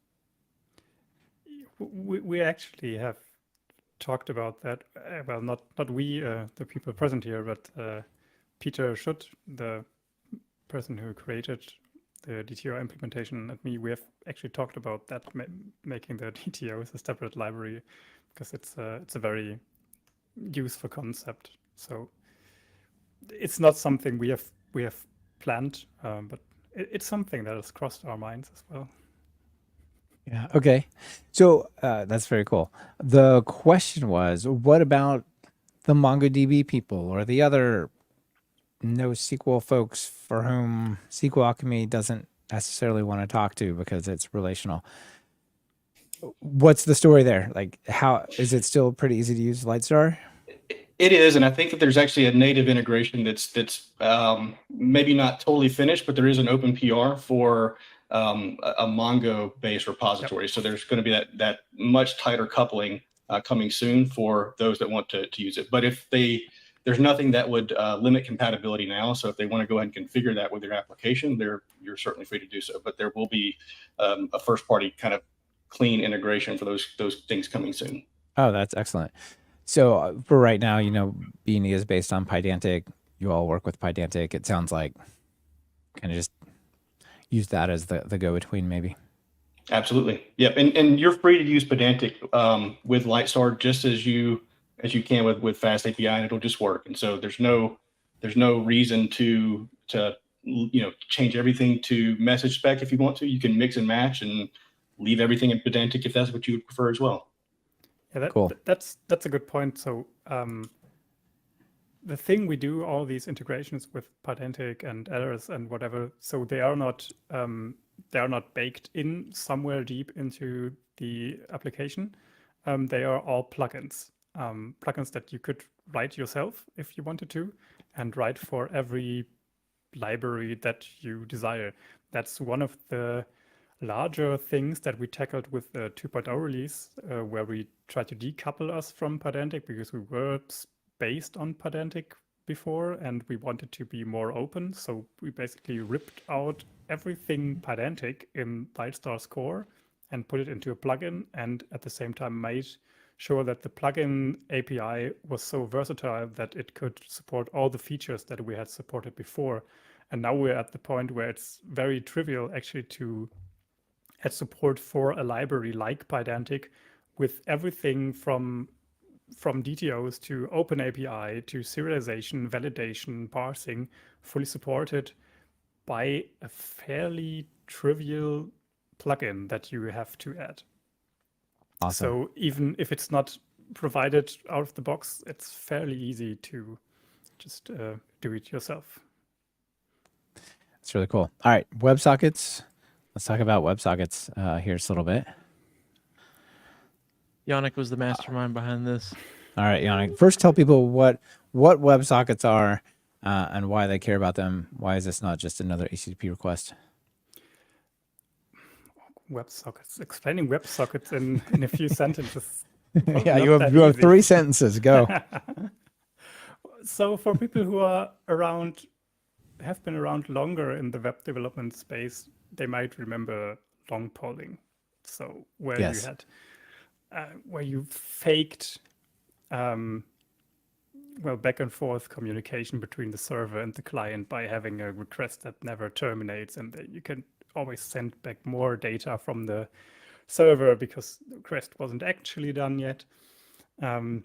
We actually have talked about that. Well, not we, the people present here, but Peter Schutt, the person who created the DTO implementation at me, we have actually talked about that, making the DTO as a separate library, because it's a very useful concept. So it's not something we have planned, but it's something that has crossed our minds as well. Yeah. Okay. So that's very cool. The question was, what about the MongoDB people or the other NoSQL folks for whom SQL Alchemy doesn't necessarily want to talk to because it's relational? What's the story there? Like, how is it still pretty easy to use Lightstar? It is, and I think that there's actually a native integration that's maybe not totally finished, but there is an open PR for a Mongo-based repository. Yep. So there's going to be that much tighter coupling coming soon for those that want to use it. But if there's nothing that would limit compatibility now. So if they want to go ahead and configure that with their application, you're certainly free to do so. But there will be a first-party kind of clean integration for those things coming soon. Oh, that's excellent. So for right now, Beanie is based on Pydantic. You all work with Pydantic. It sounds like kind of just use that as the go-between, maybe. Absolutely. Yep. And you're free to use Pydantic with Lightstar just as you can with Fast API, and it'll just work. And so there's no reason to change everything to message spec. If you want to, you can mix and match and leave everything in Pydantic if that's what you would prefer as well. Yeah, cool. That's a good point. So the thing we do all these integrations with Pydantic and others and whatever, so they are not baked in somewhere deep into the application. They are all plugins, plugins that you could write yourself if you wanted to, and write for every library that you desire. That's one of the larger things that we tackled with the 2.0 release, where we tried to decouple us from Pydantic because we were based on Pydantic before and we wanted to be more open. So we basically ripped out everything Pydantic in Lightstar's core and put it into a plugin, and at the same time made sure that the plugin API was so versatile that it could support all the features that we had supported before. And now we're at the point where it's very trivial actually to add support for a library like Pydantic with everything from DTOs to OpenAPI to serialization, validation, parsing, fully supported by a fairly trivial plugin that you have to add. Awesome. So even if it's not provided out of the box, it's fairly easy to just do it yourself. That's really cool. All right, WebSockets. Let's talk about WebSockets here just a little bit. Yannick was the mastermind behind this. All right, Yannick. First, tell people what WebSockets are and why they care about them. Why is this not just another HTTP request? WebSockets. Explaining WebSockets in a few sentences. Probably Yeah, not you that have easy. 3 sentences. Go. So for people who are around, have been around longer in the web development space, they might remember long polling. So where you Yes. had, where you faked, well, back and forth communication between the server and the client by having a request that never terminates, and that you can always send back more data from the server because the request wasn't actually done yet. And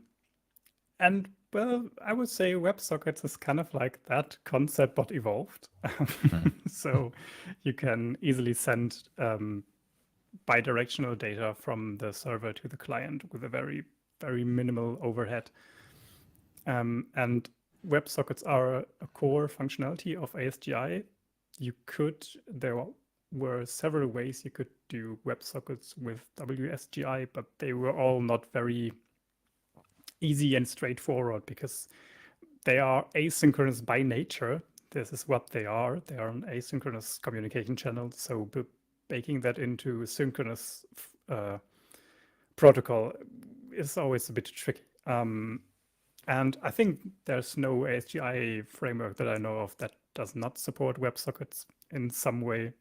well, I would say WebSockets is kind of like that concept, but evolved. So you can easily send bidirectional data from the server to the client with a very, very minimal overhead. And WebSockets are a core functionality of ASGI. There were several ways you could do WebSockets with WSGI, but they were all not very easy and straightforward because they are asynchronous by nature. This is what they are. They are an asynchronous communication channel. So baking that into a synchronous protocol is always a bit tricky. And I think there's no ASGI framework that I know of that does not support WebSockets in some way.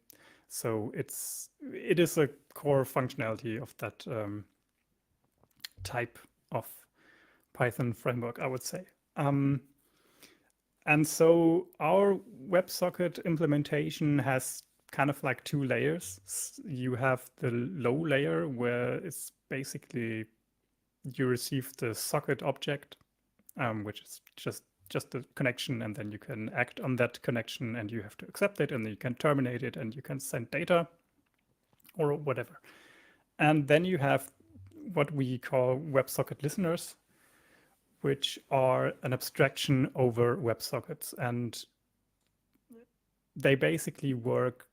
So it is a core functionality of that type of Python framework, I would say. And so our WebSocket implementation has kind of like 2 layers. You have the low layer where it's basically you receive the socket object, which is just a connection, and then you can act on that connection and you have to accept it, and then you can terminate it and you can send data or whatever. And then you have what we call WebSocket listeners, which are an abstraction over WebSockets. And they basically work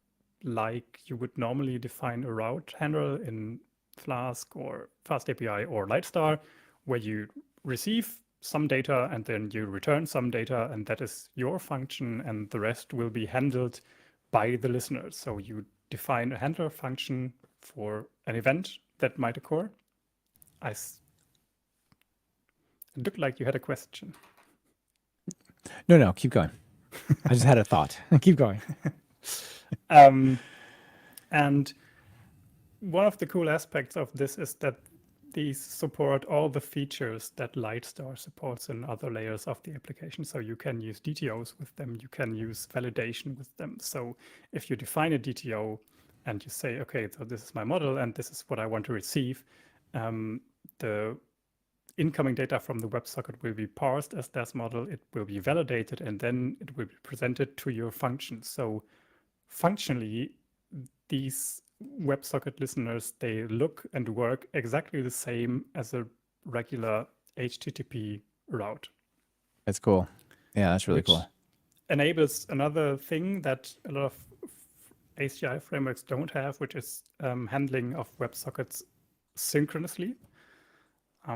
like you would normally define a route handler in Flask or FastAPI or Lightstar, where you receive some data and then you return some data, and that is your function, and the rest will be handled by the listener. So you define a handler function for an event that might occur. It looked like you had a question. No, keep going. I just had a thought. Keep going. And one of the cool aspects of this is that these support all the features that Lightstar supports in other layers of the application. So you can use DTOs with them. You can use validation with them. So if you define a DTO and you say, okay, so this is my model and this is what I want to receive, the incoming data from the WebSocket will be parsed as that model, it will be validated, and then it will be presented to your function. So functionally, these WebSocket listeners, they look and work exactly the same as a regular HTTP route. That's cool. Yeah, that's really cool. Enables another thing that a lot of ACI frameworks don't have, which is handling of WebSockets synchronously.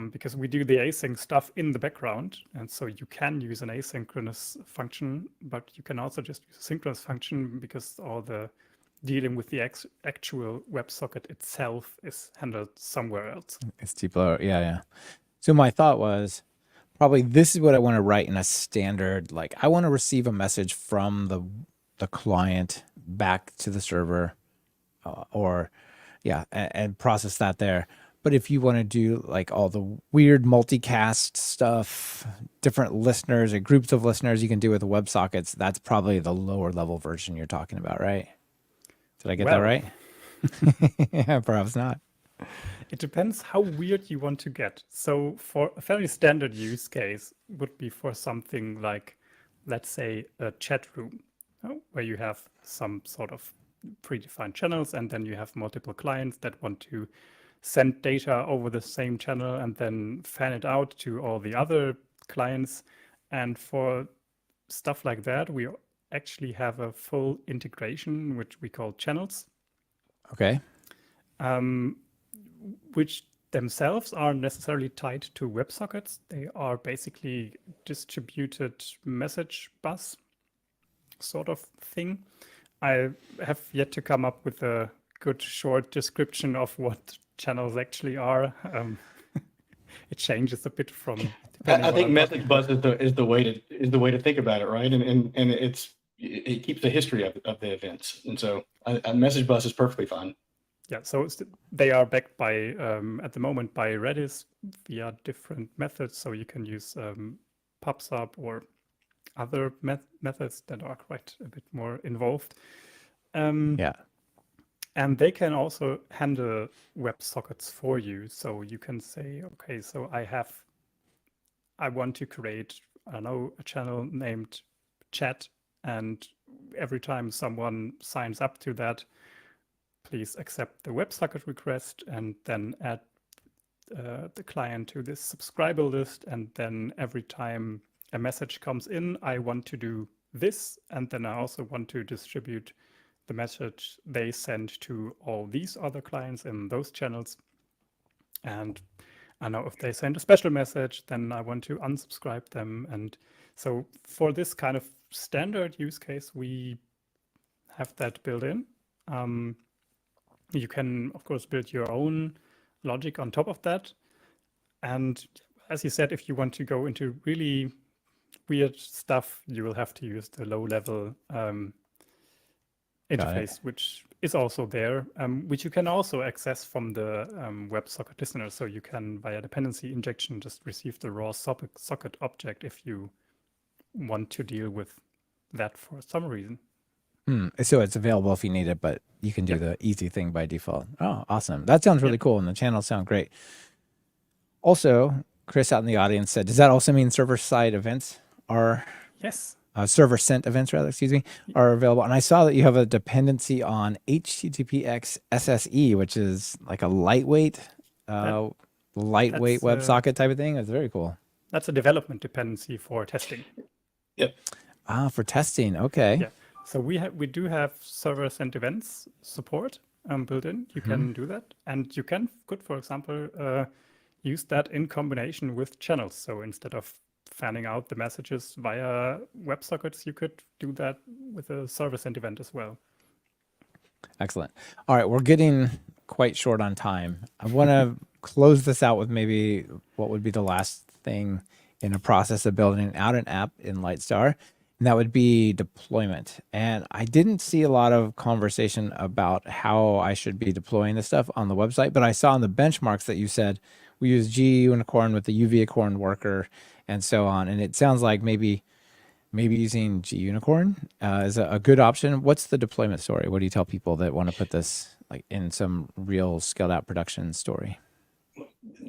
Because we do the async stuff in the background, and so you can use an asynchronous function, but you can also just use a synchronous function because all the dealing with the actual WebSocket itself is handled somewhere else. It's deeper. Yeah. So my thought was probably this is what I want to write in a standard, like I want to receive a message from the client back to the server and process that there. But if you want to do like all the weird multicast stuff, different listeners or groups of listeners you can do with the WebSockets, that's probably the lower level version you're talking about, right? Did I get that right? Yeah, perhaps not. It depends how weird you want to get. So for a fairly standard use case would be for something like, let's say, a chat room, where you have some sort of predefined channels, and then you have multiple clients that want to send data over the same channel and then fan it out to all the other clients. And for stuff like that, we actually have a full integration, which we call channels. Okay. Which themselves aren't necessarily tied to WebSockets. They are basically distributed message bus sort of thing. I have yet to come up with a good short description of what channels actually are. It changes a bit from. I think message bus is the way to think about it, right? And it keeps the history of the events, and so a message bus is perfectly fine. Yeah, so they are backed by at the moment by Redis via different methods. So you can use PubSub or other methods that are quite a bit more involved. Yeah. And they can also handle WebSockets for you. So you can say, okay, so I want to create, I don't know, a channel named chat. And every time someone signs up to that, please accept the WebSocket request and then add the client to this subscriber list. And then every time a message comes in, I want to do this. And then I also want to distribute the message they send to all these other clients in those channels. And I know if they send a special message, then I want to unsubscribe them. And so for this kind of standard use case, we have that built in. You can, of course, build your own logic on top of that. And as you said, if you want to go into really weird stuff, you will have to use the low-level interface, which is also there, which you can also access from the WebSocket listener. So you can, via dependency injection, just receive the raw socket object if you want to deal with that for some reason. So it's available if you need it, but you can do the easy thing by default. Oh, awesome. That sounds really cool. And the channels sound great. Also, Chris out in the audience said, does that also mean server-side events are... Yes. Server-sent events, rather, excuse me, are available. And I saw that you have a dependency on HTTPX SSE, which is like a lightweight WebSocket type of thing. That's very cool. That's a development dependency for testing. Yep. For testing. Okay. Yeah. So we do have server-sent events support built in. You can do that, and you could, for example, use that in combination with channels. So instead of fanning out the messages via WebSockets, you could do that with a server-sent event as well. Excellent. All right, we're getting quite short on time. I want to close this out with maybe what would be the last thing in a process of building out an app in Lightstar, and that would be deployment. And I didn't see a lot of conversation about how I should be deploying this stuff on the website, but I saw in the benchmarks that you said we use gUnicorn with the UVicorn worker and so on. And it sounds like maybe using gUnicorn is a good option. What's the deployment story? What do you tell people that want to put this like in some real scaled out production story?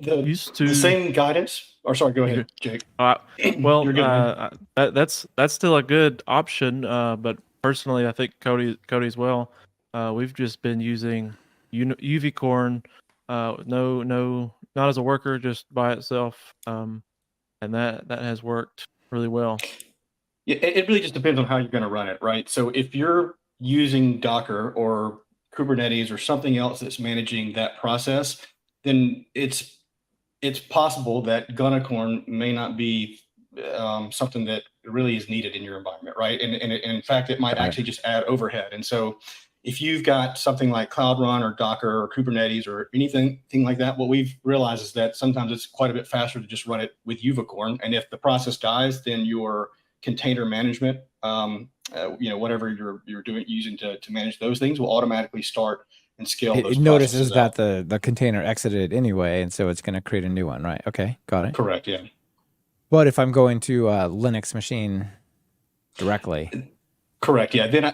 The same guidance. Or sorry, go ahead, Jake. Well, that's still a good option. But personally, I think Cody as well. We've just been using UVicorn. Not as a worker, just by itself. And that has worked really well. Yeah, it really just depends on how you're going to run it, right? So if you're using Docker or Kubernetes or something else that's managing that process, then it's possible that Gunicorn may not be something that really is needed in your environment, right? And in fact, it might actually just add overhead. And so if you've got something like Cloud Run or Docker or Kubernetes or anything like that, what we've realized is that sometimes it's quite a bit faster to just run it with UVicorn. And if the process dies, then your container management, whatever you're using to manage those things will automatically start and scale those. It notices that the container exited anyway, and so it's going to create a new one, right? Okay, got it. Correct, yeah. But if I'm going to a Linux machine directly. Correct. Yeah. Then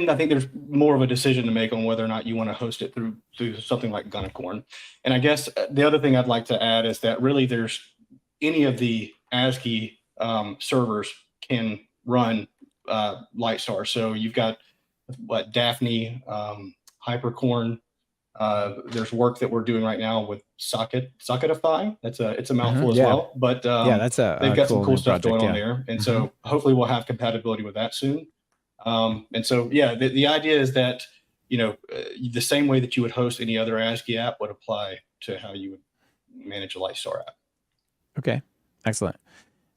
I think there's more of a decision to make on whether or not you want to host it through something like Gunicorn. And I guess the other thing I'd like to add is that really there's any of the ASCII servers can run Lightstar. So you've got Daphne, Hypercorn. There's work that we're doing right now with Socketify. It's a mouthful as well, but that's they've got some cool stuff project, going on there, and so hopefully we'll have compatibility with that soon. And so the idea is that the same way that you would host any other ASCII app would apply to how you would manage a Lightstar app. Okay, excellent.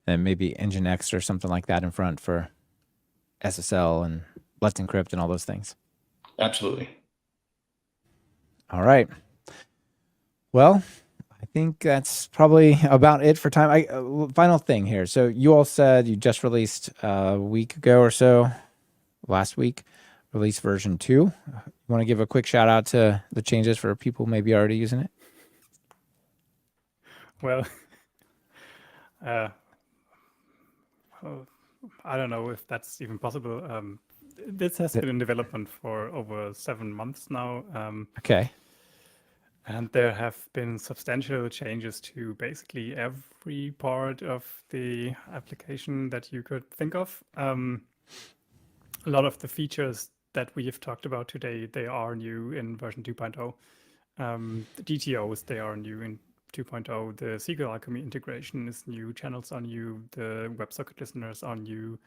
And maybe Nginx or something like that in front for SSL and Let's Encrypt and all those things. Absolutely. All right. Well, I think that's probably about it for time. Final thing here. So you all said you just released a week ago or so, last week, release version 2. You want to give a quick shout out to the changes for people maybe already using it? Well, well, I don't know if that's even possible. This has been in development for over 7 months now. Okay. And there have been substantial changes to basically every part of the application that you could think of. A lot of the features that we have talked about today, they are new in version 2.0. The DTOs, they are new in 2.0. The SQL Alchemy integration is new. Channels are new. The WebSocket listeners are new.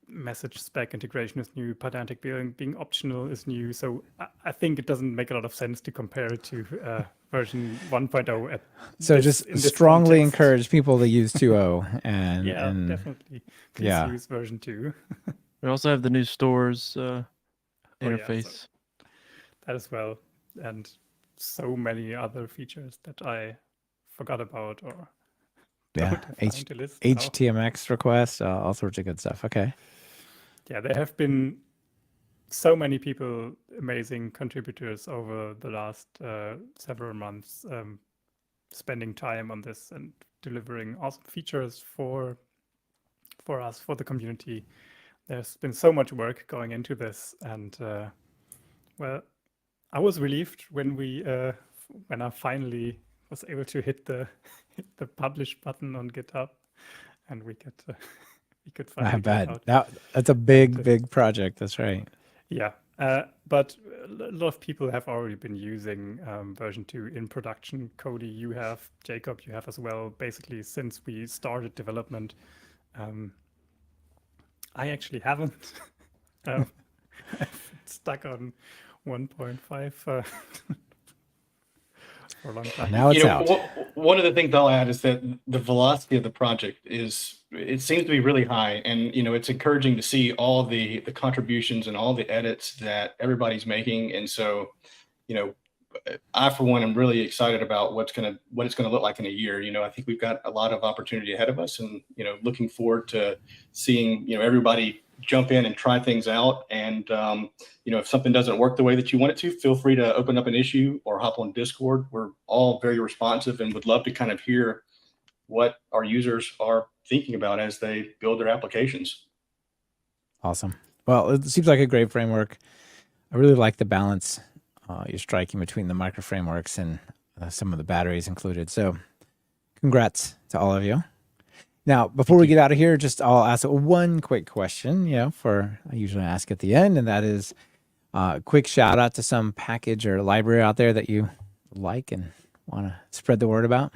Message spec integration is new. Pydantic being optional is new. So I think it doesn't make a lot of sense to compare it to version 1.0. So just strongly encourage people to use 2.0 and yeah, and definitely. Please yeah. use version 2. We also have the new stores yeah, interface. so that as well, and so many other features that I forgot about or yeah, don't have time to list now. HTMX requests, all sorts of good stuff. Okay. Yeah, there have been so many people, amazing contributors over the last several months, spending time on this and delivering awesome features for us, for the community. There's been so much work going into this, and well, I was relieved when when I finally was able to hit the publish button on GitHub, and we could finally Not get bad. out. That's a big project. That's right. Yeah, but a lot of people have already been using version 2 in production. Cody, you have, Jacob, you have as well. Basically, since we started development, I actually haven't. I've stuck on 1.5 for a long time. Now it's out. One of the things I'll add is that the velocity of the project it seems to be really high, and it's encouraging to see all the contributions and all the edits that everybody's making. And so, I for one am really excited about what it's gonna look like in a year. I think we've got a lot of opportunity ahead of us, and looking forward to seeing everybody jump in and try things out. And if something doesn't work the way that you want it to, feel free to open up an issue or hop on Discord. We're all very responsive and would love to kind of hear what our users are thinking about as they build their applications. Awesome. Well, it seems like a great framework. I really like the balance you're striking between the micro frameworks and some of the batteries included. So congrats to all of you. Now, before we get out of here, I'll ask one quick question, I usually ask at the end, and that is a quick shout out to some package or library out there that you like and want to spread the word about.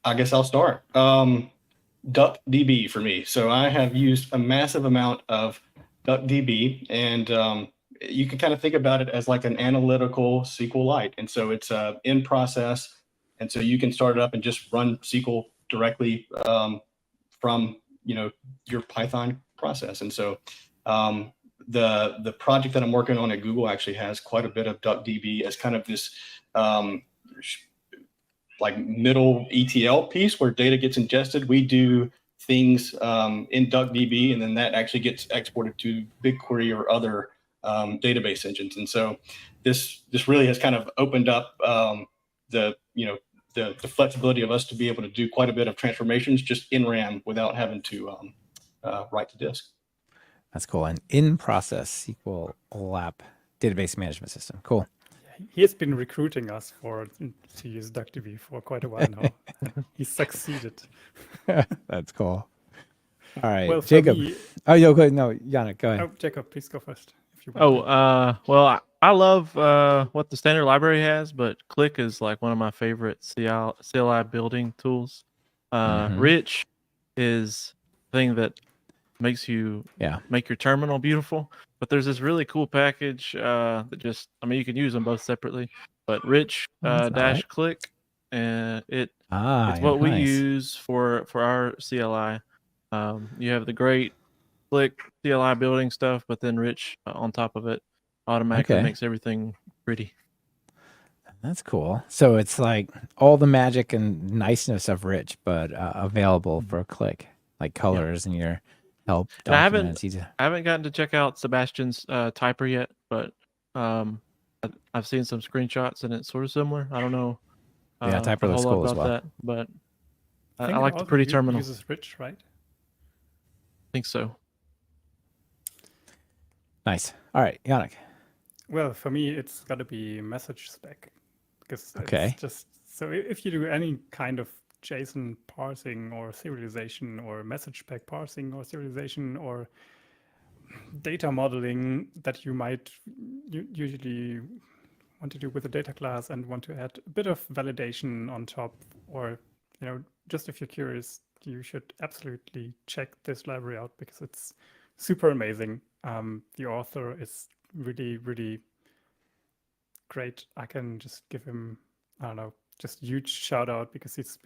I guess I'll start. DuckDB for me. So I have used a massive amount of DuckDB, and you can kind of think about it as like an analytical SQLite. And so it's in process. And so you can start it up and just run SQL directly from your Python process. And so the project that I'm working on at Google actually has quite a bit of DuckDB as kind of this like middle ETL piece where data gets ingested. We do things in DuckDB, and then that actually gets exported to BigQuery or other database engines. And so this really has kind of opened up the flexibility of us to be able to do quite a bit of transformations just in RAM without having to write to disk. That's cool. And in process SQL OLAP database management system. Cool. He has been recruiting us to use DuckDB for quite a while now. He succeeded. That's cool. All right, Well, Jacob. Me, oh, no, Yannick, go ahead. Oh, Jacob, please go first. If you want. Well, I love what the standard library has, but Click is like one of my favorite CLI building tools. Rich is the thing that makes you Yeah. make your terminal beautiful. But there's this really cool package that just, I mean, you can use them both separately. But Rich That's all dash right. click, and it's Yeah, what we nice. use for our CLI. You have the great Click CLI building stuff, but then Rich on top of it automatically Okay. makes everything pretty. That's cool. So it's like all the magic and niceness of Rich, but available for a click, like colors and your help And I documents. haven't gotten to check out Sebastian's typer yet, but I've seen some screenshots and it's sort of similar. I don't know Yeah, typer a looks whole lot cool as about well. that, but I think it like the also pretty terminal. uses Rich, right? I think so. Nice. All right, Yannick. Well, for me, it's got to be message spec because Okay. it's just so if you do any kind of JSON parsing or serialization or message spec parsing or serialization or data modeling that you might usually want to do with a data class and want to add a bit of validation on top, or just if you're curious, you should absolutely check this library out because it's super amazing. The author is really, really great. I can just give him, I don't know, just a huge shout out because he's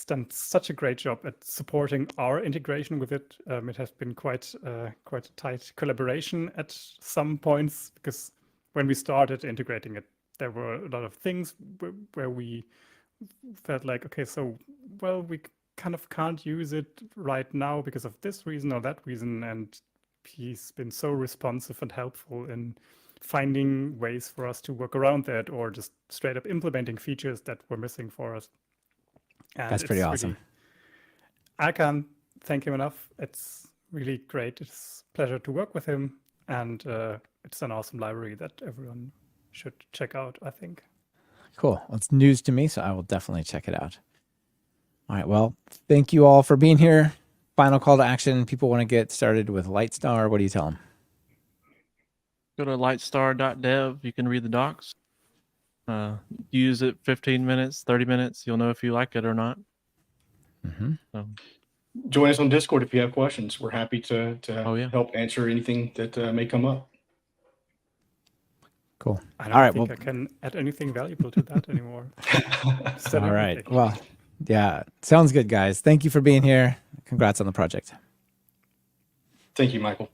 done such a great job at supporting our integration with it. It has been quite a tight collaboration at some points because when we started integrating it, there were a lot of things where we felt like, okay, so, well, we kind of can't use it right now because of this reason or that reason. And he's been so responsive and helpful in finding ways for us to work around that or just straight up implementing features that were missing for us. And That's pretty it's awesome. really, I can't thank him enough. It's really great. It's a pleasure to work with him. And it's an awesome library that everyone should check out, I think. Cool. Well, it's news to me, so I will definitely check it out. All right. Well, thank you all for being here. Final call to action. People want to get started with Lightstar. What do you tell them? Go to lightstar.dev. You can read the docs. Use it 15 minutes, 30 minutes. You'll know if you like it or not. Mm-hmm. So, Join us on Discord if you have questions. We're happy to Oh, yeah. help answer anything that may come up. Cool. I don't All right. think Well, I can add anything valuable to that anymore. Said all right. everything. Well, yeah. Sounds good, guys. Thank you for being here. Congrats on the project. Thank you, Michael.